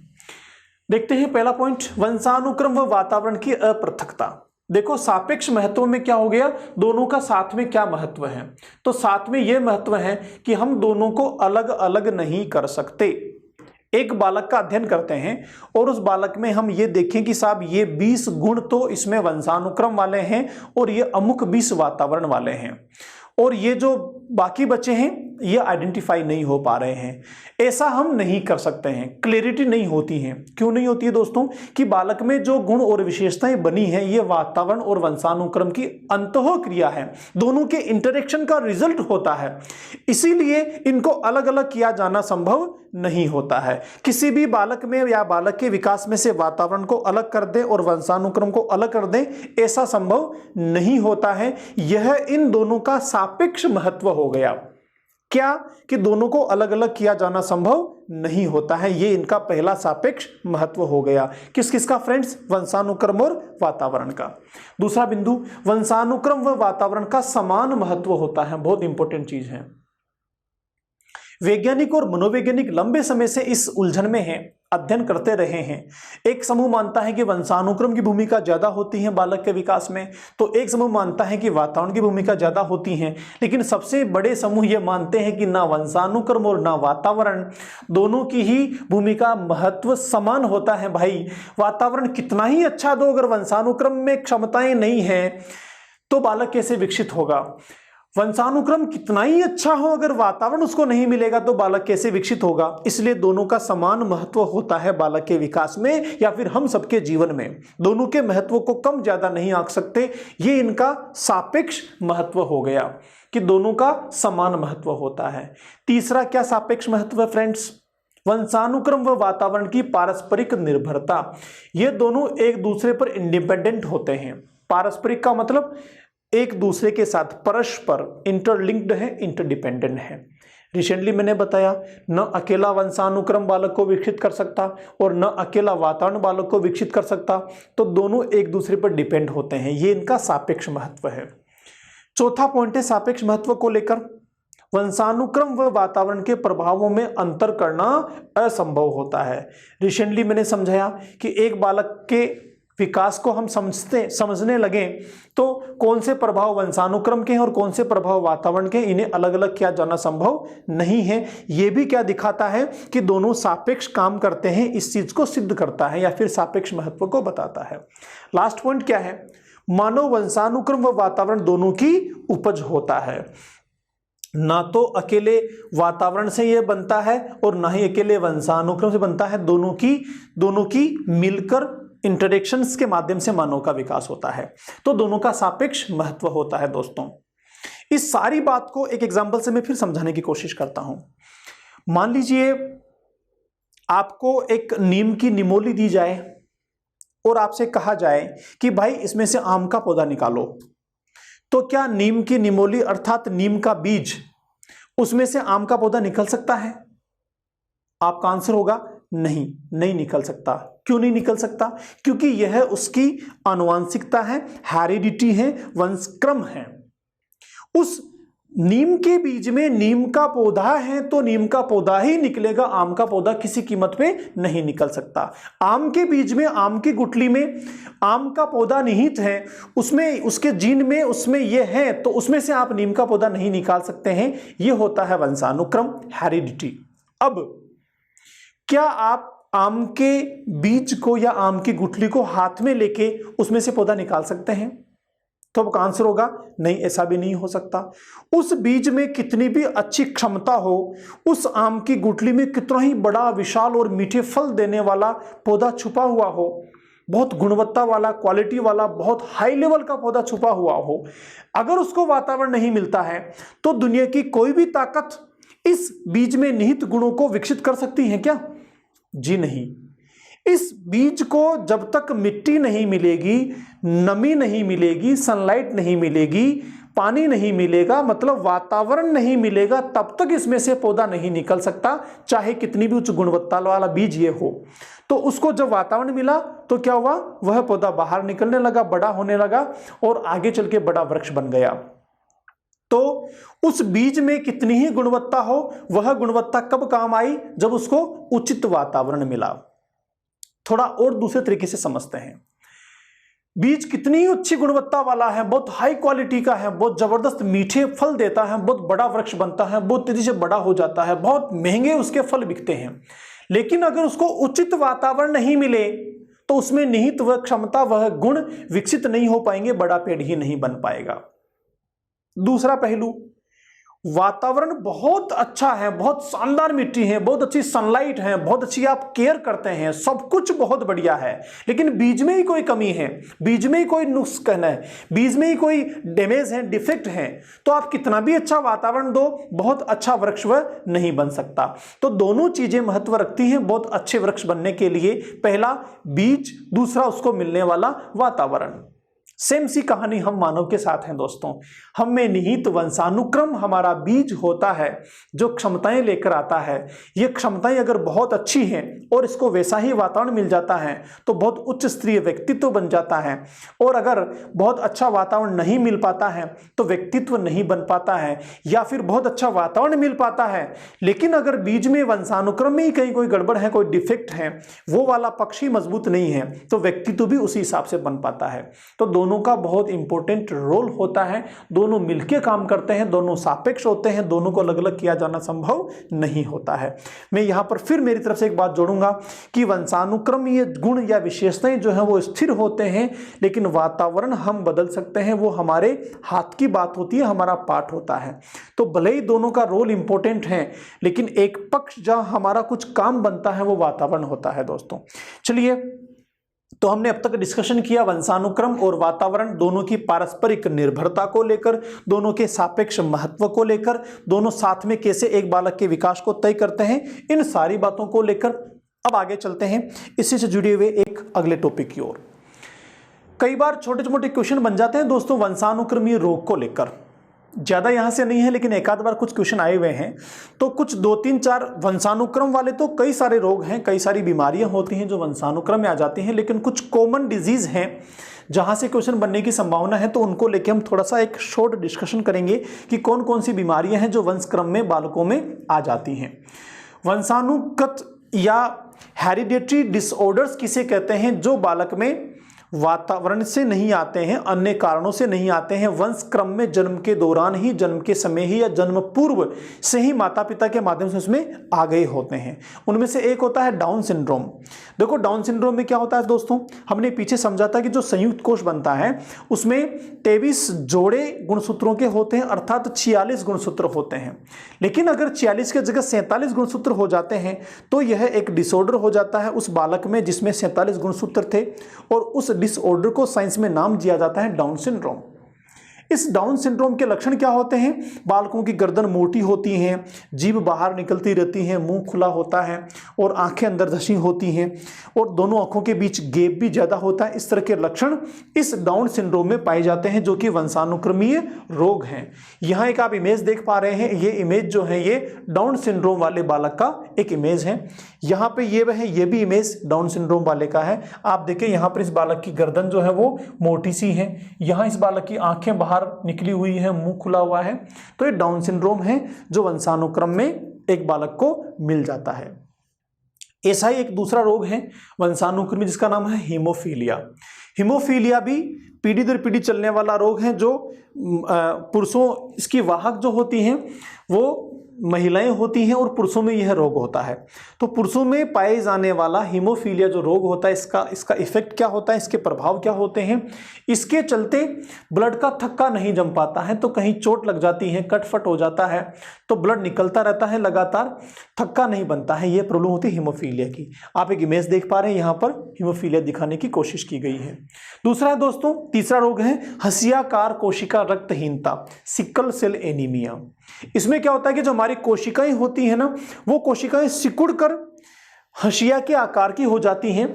देखते हैं पहला पॉइंट, वंशानुक्रम व वातावरण की अपृथकता। देखो सापेक्ष महत्व में क्या हो गया, दोनों का साथ में क्या महत्व है। तो साथ में यह महत्व है कि हम दोनों को अलग अलग नहीं कर सकते। एक बालक का अध्ययन करते हैं और उस बालक में हम ये देखें कि साहब ये 20 गुण तो इसमें वंशानुक्रम वाले हैं और ये अमुक 20 वातावरण वाले हैं, और ये जो बाकी बचे हैं ये आइडेंटिफाई नहीं हो पा रहे हैं। ऐसा हम नहीं कर सकते हैं, क्लैरिटी नहीं होती है। क्यों नहीं होती है दोस्तों? कि बालक में जो गुण और विशेषताएं बनी है ये वातावरण और वंशानुक्रम की अंतःक्रिया है, दोनों के इंटरेक्शन का रिजल्ट होता है। इसीलिए इनको अलग अलग किया जाना संभव नहीं होता है। किसी भी बालक में या बालक के विकास में से वातावरण को अलग कर दें और वंशानुक्रम को अलग कर दें, ऐसा संभव नहीं होता है। यह इन दोनों का सापेक्ष महत्व हो गया। क्या? कि दोनों को अलग अलग किया जाना संभव नहीं होता है। ये इनका पहला सापेक्ष महत्व हो गया। किस किसका फ्रेंड्स? वंशानुक्रम और वातावरण का। दूसरा बिंदु, वंशानुक्रम व वातावरण का समान महत्व होता है। बहुत इंपॉर्टेंट चीज है। वैज्ञानिक और मनोवैज्ञानिक लंबे समय से इस उलझन में हैं, अध्ययन करते रहे हैं। एक समूह मानता है कि वंशानुक्रम की भूमिका ज्यादा होती है बालक के विकास में, तो एक समूह मानता है कि वातावरण की भूमिका ज्यादा होती है। लेकिन सबसे बड़े समूह ये मानते हैं कि ना वंशानुक्रम और ना वातावरण, दोनों की ही भूमिका महत्व समान होता है। भाई वातावरण कितना ही अच्छा दो, अगर वंशानुक्रम में क्षमताएं नहीं है तो बालक कैसे विकसित होगा? वंशानुक्रम कितना ही अच्छा हो, अगर वातावरण उसको नहीं मिलेगा तो बालक कैसे विकसित होगा? इसलिए दोनों का समान महत्व होता है बालक के विकास में या फिर हम सबके जीवन में। दोनों के महत्व को कम ज्यादा नहीं आंक सकते। ये इनका सापेक्ष महत्व हो गया कि दोनों का समान महत्व होता है। तीसरा क्या सापेक्ष महत्व है फ्रेंड्स? वंशानुक्रम व वातावरण की पारस्परिक निर्भरता, ये दोनों एक दूसरे पर इंडिपेंडेंट होते हैं। पारस्परिक का मतलब एक दूसरे के साथ परस्पर इंटरलिंक्ड है, इंटरडिपेंडेंट है। रिसेंटली मैंने बताया न अकेला वंशानुक्रम बालक को विकसित कर सकता और न अकेला वातावरण बालक को विकसित कर सकता, तो दोनों एक दूसरे पर डिपेंड होते हैं। ये इनका सापेक्ष महत्व है। चौथा पॉइंट है सापेक्ष महत्व को लेकर, वंशानुक्रम व वातावरण के प्रभावों में अंतर करना असंभव होता है। रिसेंटली मैंने समझाया कि एक बालक के विकास को हम समझने लगे तो कौन से प्रभाव वंशानुक्रम के हैं और कौन से प्रभाव वातावरण के, इन्हें अलग अलग किया जाना संभव नहीं है। यह भी क्या दिखाता है कि दोनों सापेक्ष काम करते हैं, इस चीज को सिद्ध करता है या फिर सापेक्ष महत्व को बताता है। लास्ट पॉइंट क्या है, मानव वंशानुक्रम व वातावरण दोनों की उपज होता है। ना तो अकेले वातावरण से यह बनता है और ना ही अकेले वंशानुक्रम से बनता है, दोनों की मिलकर इंटरेक्शंस के माध्यम से मानव का विकास होता है। तो दोनों का सापेक्ष महत्व होता है। दोस्तों, इस सारी बात को एक एग्जांपल से मैं फिर समझाने की कोशिश करता हूं। मान लीजिए आपको एक नीम की निमोली दी जाए और आपसे कहा जाए कि भाई इसमें से आम का पौधा निकालो, तो क्या नीम की निमोली अर्थात नीम का बीज, उसमें से आम का पौधा निकल सकता है? आपका आंसर होगा नहीं निकल सकता। क्यों नहीं निकल सकता? क्योंकि यह उसकी आनुवांशिकता है, हेरिडिटी है, वंशक्रम है। उस नीम के बीज में नीम का पौधा है तो नीम का पौधा ही निकलेगा, आम का पौधा किसी कीमत पे नहीं निकल सकता। आम के बीज में, आम की गुठली में आम का पौधा निहित है, उसमें उसके जीन में उसमें यह है, तो उसमें से आप नीम का पौधा नहीं निकाल सकते हैं। यह होता है वंशानुक्रम, हेरिडिटी। अब क्या आप आम के बीज को या आम की गुठली को हाथ में लेके उसमें से पौधा निकाल सकते हैं? तो आपका आंसर होगा नहीं, ऐसा भी नहीं हो सकता। उस बीज में कितनी भी अच्छी क्षमता हो, उस आम की गुठली में कितना ही बड़ा, विशाल और मीठे फल देने वाला पौधा छुपा हुआ हो, बहुत गुणवत्ता वाला, क्वालिटी वाला, बहुत हाई लेवल का पौधा छुपा हुआ हो, अगर उसको वातावरण नहीं मिलता है तो दुनिया की कोई भी ताकत इस बीज में निहित गुणों को विकसित कर सकती है क्या? जी नहीं। इस बीज को जब तक मिट्टी नहीं मिलेगी, नमी नहीं मिलेगी, सनलाइट नहीं मिलेगी, पानी नहीं मिलेगा, मतलब वातावरण नहीं मिलेगा, तब तक इसमें से पौधा नहीं निकल सकता, चाहे कितनी भी उच्च गुणवत्ता वाला बीज ये हो। तो उसको जब वातावरण मिला तो क्या हुआ, वह पौधा बाहर निकलने लगा, बड़ा होने लगा और आगे चल के बड़ा वृक्ष बन गया। तो उस बीज में कितनी ही गुणवत्ता हो, वह गुणवत्ता कब काम आई? जब उसको उचित वातावरण मिला। थोड़ा और दूसरे तरीके से समझते हैं। बीज कितनी ही अच्छी गुणवत्ता वाला है, बहुत हाई क्वालिटी का है, बहुत जबरदस्त मीठे फल देता है, बहुत बड़ा वृक्ष बनता है, बहुत तेजी से बड़ा हो जाता है, बहुत महंगे उसके फल बिकते हैं, लेकिन अगर उसको उचित वातावरण नहीं मिले तो उसमें निहित वह क्षमता, वह गुण विकसित नहीं हो पाएंगे, बड़ा पेड़ ही नहीं बन पाएगा। दूसरा पहलू, वातावरण बहुत अच्छा है, बहुत शानदार मिट्टी है, बहुत अच्छी सनलाइट है, बहुत अच्छी आप केयर करते हैं, सब कुछ बहुत बढ़िया है, लेकिन बीज में ही कोई कमी है, बीज में ही कोई नुक्सान है, बीज में ही कोई डैमेज है, डिफेक्ट है, तो आप कितना भी अच्छा वातावरण दो, बहुत अच्छा वृक्ष वह नहीं बन सकता। तो दोनों चीजें महत्व रखती हैं बहुत अच्छे वृक्ष बनने के लिए। पहला बीज, दूसरा उसको मिलने वाला वातावरण। सेम सी कहानी हम मानव के साथ हैं दोस्तों। हम में निहित वंशानुक्रम हमारा बीज होता है जो क्षमताएं लेकर आता है। ये क्षमताएं अगर बहुत अच्छी हैं और इसको वैसा ही वातावरण मिल जाता है तो बहुत उच्च स्तरीय व्यक्तित्व बन जाता है, और अगर बहुत अच्छा वातावरण नहीं मिल पाता है तो व्यक्तित्व नहीं बन पाता है, या फिर बहुत अच्छा वातावरण मिल पाता है लेकिन अगर बीज में वंशानुक्रम में ही कहीं कोई गड़बड़ है, कोई डिफेक्ट है, वो वाला पक्ष ही मजबूत नहीं है, तो व्यक्तित्व भी उसी हिसाब से बन पाता है। तो दोनों का बहुत इंपॉर्टेंट रोल होता है, दोनों मिलकर काम करते हैं, दोनों सापेक्ष होते हैं, दोनों को अलग अलग किया जाना संभव नहीं होता है। मैं यहां पर फिर मेरी तरफ से एक बात जोड़ूंगा कि वंशानुक्रम ये गुण या विशेषताएं जो हैं वो स्थिर होते हैं, लेकिन वातावरण हम बदल सकते हैं, वो हमारे हाथ की बात होती है, हमारा पार्ट होता है। तो भले ही दोनों का रोल इंपॉर्टेंट है, लेकिन एक पक्ष जहां हमारा कुछ काम बनता है वो वातावरण होता है दोस्तों। चलिए तो हमने अब तक डिस्कशन किया वंशानुक्रम और वातावरण दोनों की पारस्परिक निर्भरता को लेकर, दोनों के सापेक्ष महत्व को लेकर, दोनों साथ में कैसे एक बालक के विकास को तय करते हैं, इन सारी बातों को लेकर अब आगे चलते हैं इसी से जुड़े हुए एक अगले टॉपिक की ओर। कई बार छोटे मोटे क्वेश्चन बन जाते हैं दोस्तों वंशानुक्रमीय रोग को लेकर, ज़्यादा यहाँ से नहीं है लेकिन एक आध बार कुछ क्वेश्चन आए हुए हैं। तो कुछ 2-3-4 वंशानुक्रम वाले तो कई सारे रोग हैं, कई सारी बीमारियां होती हैं जो वंशानुक्रम में आ जाती हैं, लेकिन कुछ कॉमन डिजीज हैं जहाँ से क्वेश्चन बनने की संभावना है, तो उनको लेके हम थोड़ा सा एक शॉर्ट डिस्कशन करेंगे कि कौन कौन सी बीमारियां हैं जो वंशक्रम में बालकों में आ जाती हैं। वंशानुगत या हेरिडेटरी डिसऑर्डर्स किसे कहते हैं, जो बालक में वातावरण से नहीं आते हैं, अन्य कारणों से नहीं आते हैं, वंशक्रम में जन्म के दौरान ही, जन्म के समय ही या जन्म पूर्व से ही माता पिता के माध्यम से उसमें आ गए होते हैं। उनमें से एक होता है डाउन सिंड्रोम। देखो डाउन सिंड्रोम में क्या होता है दोस्तों, हमने पीछे समझा था कि जो संयुक्त कोष बनता है उसमें 23 जोड़े गुणसूत्रों के होते हैं, अर्थात 46 गुणसूत्र होते हैं। लेकिन अगर 46 की जगह 47 गुणसूत्र हो जाते हैं तो यह एक डिसऑर्डर हो जाता है उस बालक में जिसमें 47 गुणसूत्र थे, और उस डिसऑर्डर को साइंस में नाम दिया जाता है डाउन सिंड्रोम। इस डाउन सिंड्रोम के लक्षण क्या होते हैं, बालकों की गर्दन मोटी होती हैं, जीभ बाहर निकलती रहती है, मुंह खुला होता है और आंखें अंदर धसी होती हैं, और दोनों आंखों के बीच गैप भी ज़्यादा होता है। इस तरह के लक्षण इस डाउन सिंड्रोम में पाए जाते हैं जो कि वंशानुक्रमीय रोग हैं। यहाँ एक आप इमेज देख पा रहे हैं, ये इमेज जो है ये डाउन सिंड्रोम वाले बालक का एक इमेज है। यहाँ पे ये भी इमेज डाउन सिंड्रोम वाले का है। आप देखें यहाँ पर इस बालक की गर्दन जो है वो मोटी सी है, यहाँ इस बालक की आंखें बाहर निकली हुई है, मुंह खुला हुआ है। तो ये डाउन सिंड्रोम है जो वंशानुक्रम में एक बालक को मिल जाता है। ऐसा ही एक दूसरा रोग है वंशानुक्रमी जिसका नाम है हीमोफीलिया। हीमोफीलिया भी पीढ़ी दर पीढ़ी चलने वाला रोग है, जो पुरुषों, इसकी वाहक जो होती हैं वो महिलाएं होती हैं और पुरुषों में यह रोग होता है। तो पुरुषों में पाए जाने वाला हीमोफीलिया जो रोग होता है, इसका इफेक्ट क्या होता है, इसके प्रभाव क्या होते हैं, इसके चलते ब्लड का थक्का नहीं जम पाता है, तो कहीं चोट लग जाती है, कटफट हो जाता है, तो ब्लड निकलता रहता है लगातार, थक्का नहीं बनता है। यह प्रॉब्लम होती है हीमोफीलिया की। आप एक इमेज देख पा रहे हैं, यहाँ पर हीमोफीलिया दिखाने की कोशिश की गई है। दूसरा है दोस्तों, तीसरा रोग है हसियाकार कोशिका रक्तहीनता, सिकल सेल एनीमिया। इसमें क्या होता है कि जो हमारी कोशिकाएं होती हैं ना, वो कोशिकाएं सिकुड़कर हंसिया के आकार की हो जाती हैं।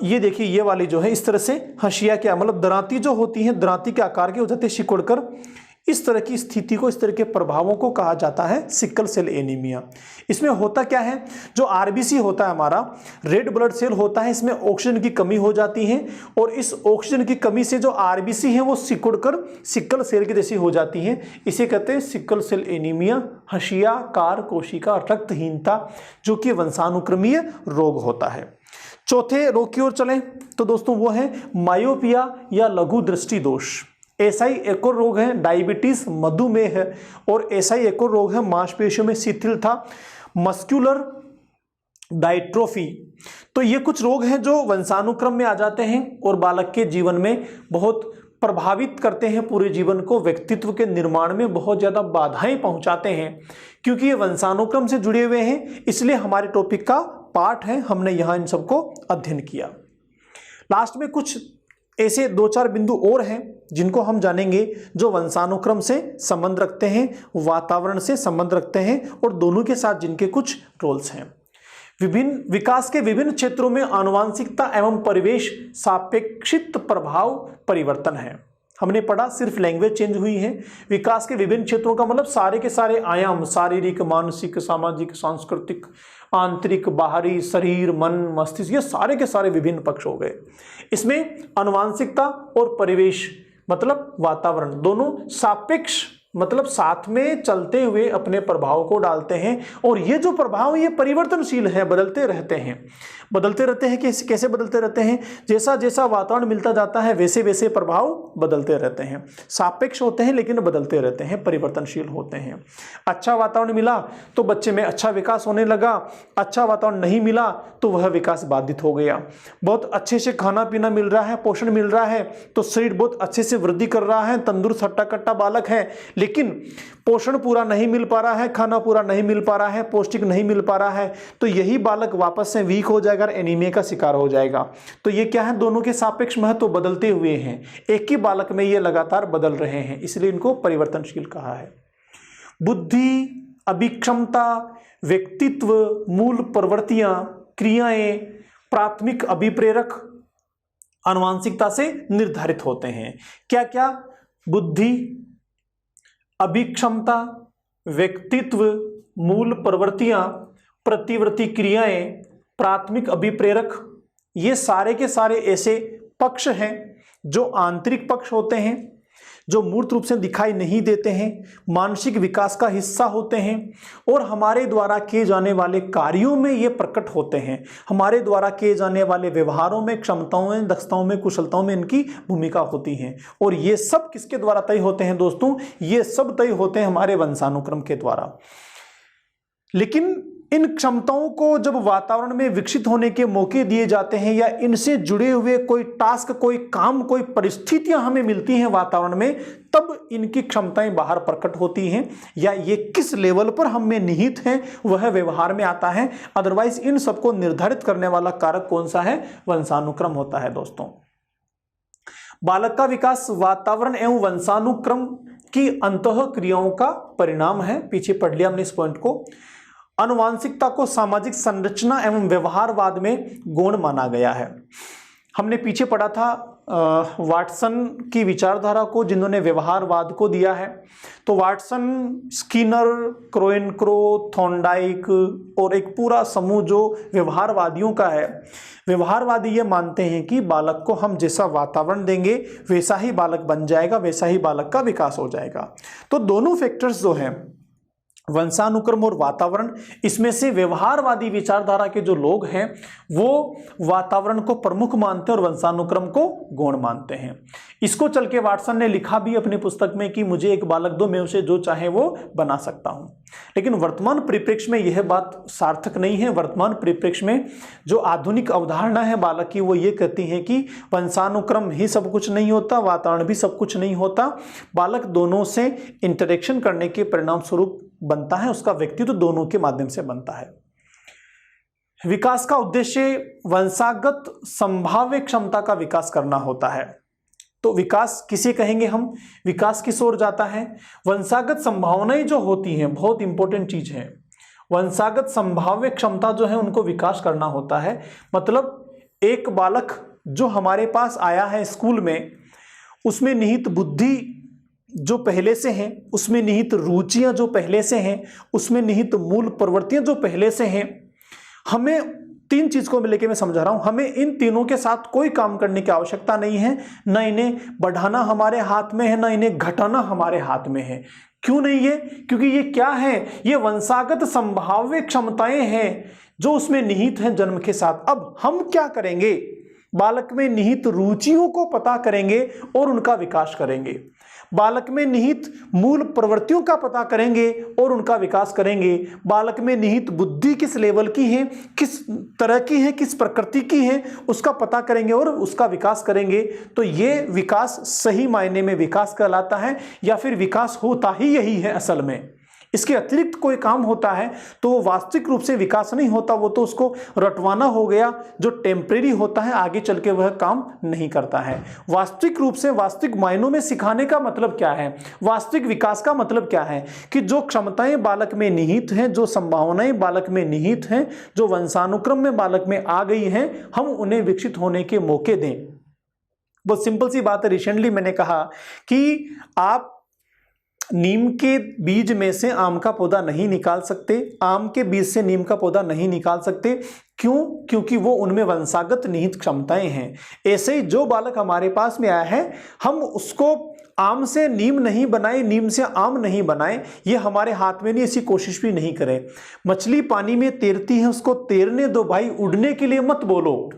ये देखिए, ये वाली जो है इस तरह से हंसिया के मतलब दरांती जो होती हैं, दरांती के आकार की हो जाती है सिकुड़कर। इस तरह की स्थिति को, इस तरह के प्रभावों को कहा जाता है सिकल सेल एनीमिया। इसमें होता क्या है, जो आरबीसी होता है हमारा रेड ब्लड सेल होता है, इसमें ऑक्सीजन की कमी हो जाती है, और इस ऑक्सीजन की कमी से जो आरबीसी है वो सिकुड़कर सिकल सेल की जैसी हो जाती है। इसे कहते हैं सिकल सेल एनीमिया, हंसियाकार कोशिका रक्तहीनता, जो कि वंशानुक्रमीय रोग होता है। चौथे रोग की ओर चलें तो दोस्तों वो है मायोपिया या लघु दृष्टि दोष। ऐसा ही एक और रोग है डायबिटीज, मधुमेह है, और ऐसा ही एक और रोग है मांसपेशियों में शिथिलता, मस्कुलर डायट्रोफी। तो ये कुछ रोग हैं जो वंशानुक्रम में आ जाते हैं और बालक के जीवन में बहुत प्रभावित करते हैं, पूरे जीवन को, व्यक्तित्व के निर्माण में बहुत ज़्यादा बाधाएं पहुंचाते हैं। क्योंकि ये वंशानुक्रम से जुड़े हुए हैं, इसलिए हमारे टॉपिक का पार्ट है, हमने यहाँ इन सबको अध्ययन किया। लास्ट में कुछ ऐसे 2-4 बिंदु और हैं जिनको हम जानेंगे जो वंशानुक्रम से संबंध रखते हैं, वातावरण से संबंध रखते हैं, और दोनों के साथ जिनके कुछ रोल्स हैं। विभिन्न विकास के विभिन्न क्षेत्रों में आनुवांशिकता एवं परिवेश सापेक्षित प्रभाव परिवर्तन है। हमने पढ़ा सिर्फ लैंग्वेज चेंज हुई है। विकास के विभिन्न क्षेत्रों का मतलब सारे के सारे आयाम, शारीरिक, मानसिक, सामाजिक, सांस्कृतिक, आंतरिक, बाहरी, शरीर, मन, मस्तिष्क, ये सारे के सारे विभिन्न पक्ष हो गए। इसमें आनुवांशिकता और परिवेश मतलब वातावरण दोनों सापेक्ष मतलब साथ में चलते हुए अपने प्रभाव को डालते हैं, और ये जो प्रभाव ये परिवर्तनशील है, बदलते रहते हैं। कैसे बदलते रहते हैं, जैसा जैसा वातावरण मिलता जाता है वैसे वैसे प्रभाव बदलते रहते हैं। सापेक्ष होते हैं लेकिन बदलते रहते हैं, परिवर्तनशील होते हैं। अच्छा वातावरण मिला तो बच्चे में अच्छा विकास होने लगा, अच्छा वातावरण नहीं मिला तो वह विकास बाधित हो गया। बहुत अच्छे से खाना पीना मिल रहा है, पोषण मिल रहा है तो शरीर बहुत अच्छे से वृद्धि कर रहा है, तंदुरुस्त हट्टा कट्टा बालक है, लेकिन पोषण पूरा नहीं मिल पा रहा है, खाना पूरा नहीं मिल पा रहा है, पौष्टिक नहीं मिल पा रहा है, तो यही बालक वापस से वीक हो जाएगा, जाएगा, एनीमिया का शिकार हो जाएगा। तो ये क्या है, दोनों के सापेक्ष महत्व बदलते हुए हैं, एक ही बालक में ये लगातार बदल रहे हैं, इसलिए इनको परिवर्तनशील कहा है। बुद्धि, अभिक्षमता, व्यक्तित्व, मूल प्रवृत्तियां, क्रियाएं प्राथमिक अभिप्रेरक आनुवंशिकता से निर्धारित होते हैं। क्या क्या? बुद्धि, अभिक्षमता, व्यक्तित्व, मूल प्रवृत्तियां, प्रतिवर्ती क्रियाएं, प्राथमिक अभिप्रेरक, ये सारे के सारे ऐसे पक्ष हैं जो आंतरिक पक्ष होते हैं, जो मूर्त रूप से दिखाई नहीं देते हैं, मानसिक विकास का हिस्सा होते हैं और हमारे द्वारा किए जाने वाले कार्यों में ये प्रकट होते हैं। हमारे द्वारा किए जाने वाले व्यवहारों में, क्षमताओं में, दक्षताओं में, कुशलताओं में इनकी भूमिका होती है। और ये सब किसके द्वारा तय होते हैं दोस्तों? ये सब तय होते हैं हमारे वंशानुक्रम के द्वारा। लेकिन इन क्षमताओं को जब वातावरण में विकसित होने के मौके दिए जाते हैं या इनसे जुड़े हुए कोई टास्क, कोई काम, कोई परिस्थितियां हमें मिलती हैं वातावरण में, तब इनकी क्षमताएं बाहर प्रकट होती हैं या ये किस लेवल पर हम में निहित हैं वह व्यवहार में आता है। अदरवाइज इन सबको निर्धारित करने वाला कारक कौन सा है? वंशानुक्रम होता है दोस्तों। बालक का विकास वातावरण एवं वंशानुक्रम की अंतः क्रियाओं का परिणाम है। पीछे पढ़ लिया हमने इस पॉइंट को। आनुवंशिकता को सामाजिक संरचना एवं व्यवहारवाद में गौण माना गया है। हमने पीछे पढ़ा था वाटसन की विचारधारा को, जिन्होंने व्यवहारवाद को दिया है। तो वाटसन, स्किनर, क्रोएनक्रो, थॉर्नडाइक और एक पूरा समूह जो व्यवहारवादियों का है। व्यवहारवादी ये मानते हैं कि बालक को हम जैसा वातावरण देंगे वैसा ही बालक बन जाएगा, वैसा ही बालक का विकास हो जाएगा। तो दोनों फैक्टर्स जो हैं, वंशानुक्रम और वातावरण, इसमें से व्यवहारवादी विचारधारा के जो लोग हैं वो वातावरण को प्रमुख मानते हैं और वंशानुक्रम को गौण मानते हैं। इसको चल के वाटसन ने लिखा भी अपनी पुस्तक में कि मुझे एक बालक दो, मैं उसे जो चाहे वो बना सकता हूं। लेकिन वर्तमान परिप्रेक्ष्य में यह बात सार्थक नहीं है। वर्तमान परिप्रेक्ष्य में जो आधुनिक अवधारणा है बालक की, वो ये कहती है कि वंशानुक्रम ही सब कुछ नहीं होता, वातावरण भी सब कुछ नहीं होता। बालक दोनों से इंटरेक्शन करने के परिणाम स्वरूप बनता है, उसका व्यक्तित्व दोनों के माध्यम से बनता है। विकास का उद्देश्य वंशागत संभाव्य क्षमता का विकास करना होता है। तो विकास किसे कहेंगे हम? विकास किस ओर जाता है? वंशागत संभावनाएं जो होती हैं, बहुत इंपॉर्टेंट चीज है। वंशागत संभाव्य क्षमता जो है उनको विकास करना होता है। मतलब एक बालक जो हमारे पास आया है स्कूल में, उसमें निहित बुद्धि जो पहले से हैं, उसमें निहित रुचियां जो पहले से हैं, उसमें निहित मूल प्रवृत्तियां जो पहले से हैं। हमें तीन चीज को लेकर मैं समझा रहा हूं, हमें इन तीनों के साथ कोई काम करने की आवश्यकता नहीं है। न इन्हें बढ़ाना हमारे हाथ में है, न इन्हें घटाना हमारे हाथ में है। क्यों नहीं है? क्योंकि ये क्या है? ये वंशागत संभाव्य क्षमताएं हैं जो उसमें निहित हैं जन्म के साथ। अब हम क्या करेंगे? बालक में निहित रुचियों को पता करेंगे और उनका विकास करेंगे। बालक में निहित मूल प्रवृत्तियों का पता करेंगे और उनका विकास करेंगे। बालक में निहित बुद्धि किस लेवल की है, किस तरह की है, किस प्रकृति की है, उसका पता करेंगे और उसका विकास करेंगे। तो ये विकास सही मायने में विकास कहलाता है, या फिर विकास होता ही यही है असल में। इसके अतिरिक्त कोई काम होता है तो वो वास्तविक रूप से विकास नहीं होता, वो तो उसको रटवाना हो गया जो टेम्परेरी होता है, आगे चल के वह काम नहीं करता है। वास्तविक रूप से, वास्तविक मायनों में सिखाने का मतलब क्या है? वास्तविक विकास का मतलब क्या है? कि जो क्षमताएं बालक में निहित हैं, जो संभावनाएं बालक में निहित हैं, जो वंशानुक्रम में बालक में आ गई हैं, हम उन्हें विकसित होने के मौके दें। बहुत सिंपल सी बात है। रिसेंटली मैंने कहा कि आप नीम के बीज में से आम का पौधा नहीं निकाल सकते, आम के बीज से नीम का पौधा नहीं निकाल सकते। क्यों? क्योंकि वो उनमें वंशागत निहित क्षमताएं हैं। ऐसे ही जो बालक हमारे पास में आया है, हम उसको आम से नीम नहीं बनाए, नीम से आम नहीं बनाए, ये हमारे हाथ में नहीं, ऐसी कोशिश भी नहीं करें। मछली पानी में तैरती है, उसको तैरने दो भाई, उड़ने के लिए मत बोलो।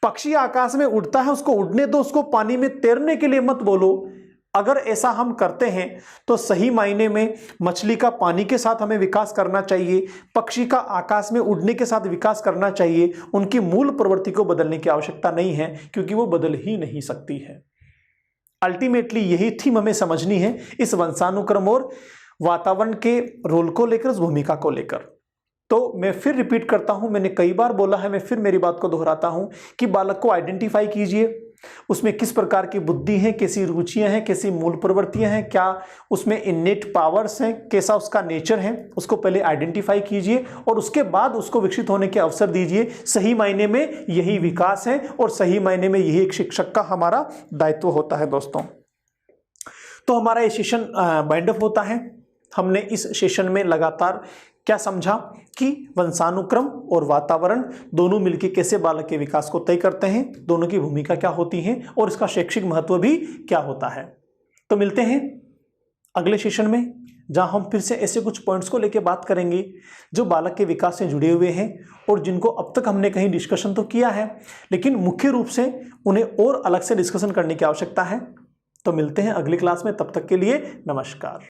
पक्षी आकाश में उड़ता है, उसको उड़ने दो, उसको पानी में तैरने के लिए मत बोलो। अगर ऐसा हम करते हैं तो सही मायने में मछली का पानी के साथ हमें विकास करना चाहिए, पक्षी का आकाश में उड़ने के साथ विकास करना चाहिए। उनकी मूल प्रवृत्ति को बदलने की आवश्यकता नहीं है, क्योंकि वो बदल ही नहीं सकती है। अल्टीमेटली यही थीम हमें समझनी है इस वंशानुक्रम और वातावरण के रोल को लेकर, उस भूमिका को लेकर। तो मैं फिर रिपीट करता हूं, मैंने कई बार बोला है, मैं फिर मेरी बात को दोहराता हूं कि बालक को आइडेंटिफाई कीजिए, उसमें किस प्रकार की बुद्धि है, कैसी रुचियां हैं, कैसी मूल प्रवृत्तियां हैं, क्या उसमें इनेट पावर्स हैं, कैसा उसका नेचर है, उसको पहले आइडेंटिफाई कीजिए और उसके बाद उसको विकसित होने के अवसर दीजिए। सही मायने में यही विकास है और सही मायने में यही एक शिक्षक का हमारा दायित्व होता है दोस्तों। तो हमारा ये सेशन बाइंड अप होता है। हमने इस सेशन में लगातार क्या समझा कि वंशानुक्रम और वातावरण दोनों मिलकर कैसे बालक के विकास को तय करते हैं, दोनों की भूमिका क्या होती है और इसका शैक्षिक महत्व भी क्या होता है। तो मिलते हैं अगले सेशन में, जहां हम फिर से ऐसे कुछ पॉइंट्स को लेकर बात करेंगे जो बालक के विकास से जुड़े हुए हैं और जिनको अब तक हमने कहीं डिस्कशन तो किया है, लेकिन मुख्य रूप से उन्हें और अलग से डिस्कशन करने की आवश्यकता है। तो मिलते हैं अगली क्लास में, तब तक के लिए नमस्कार।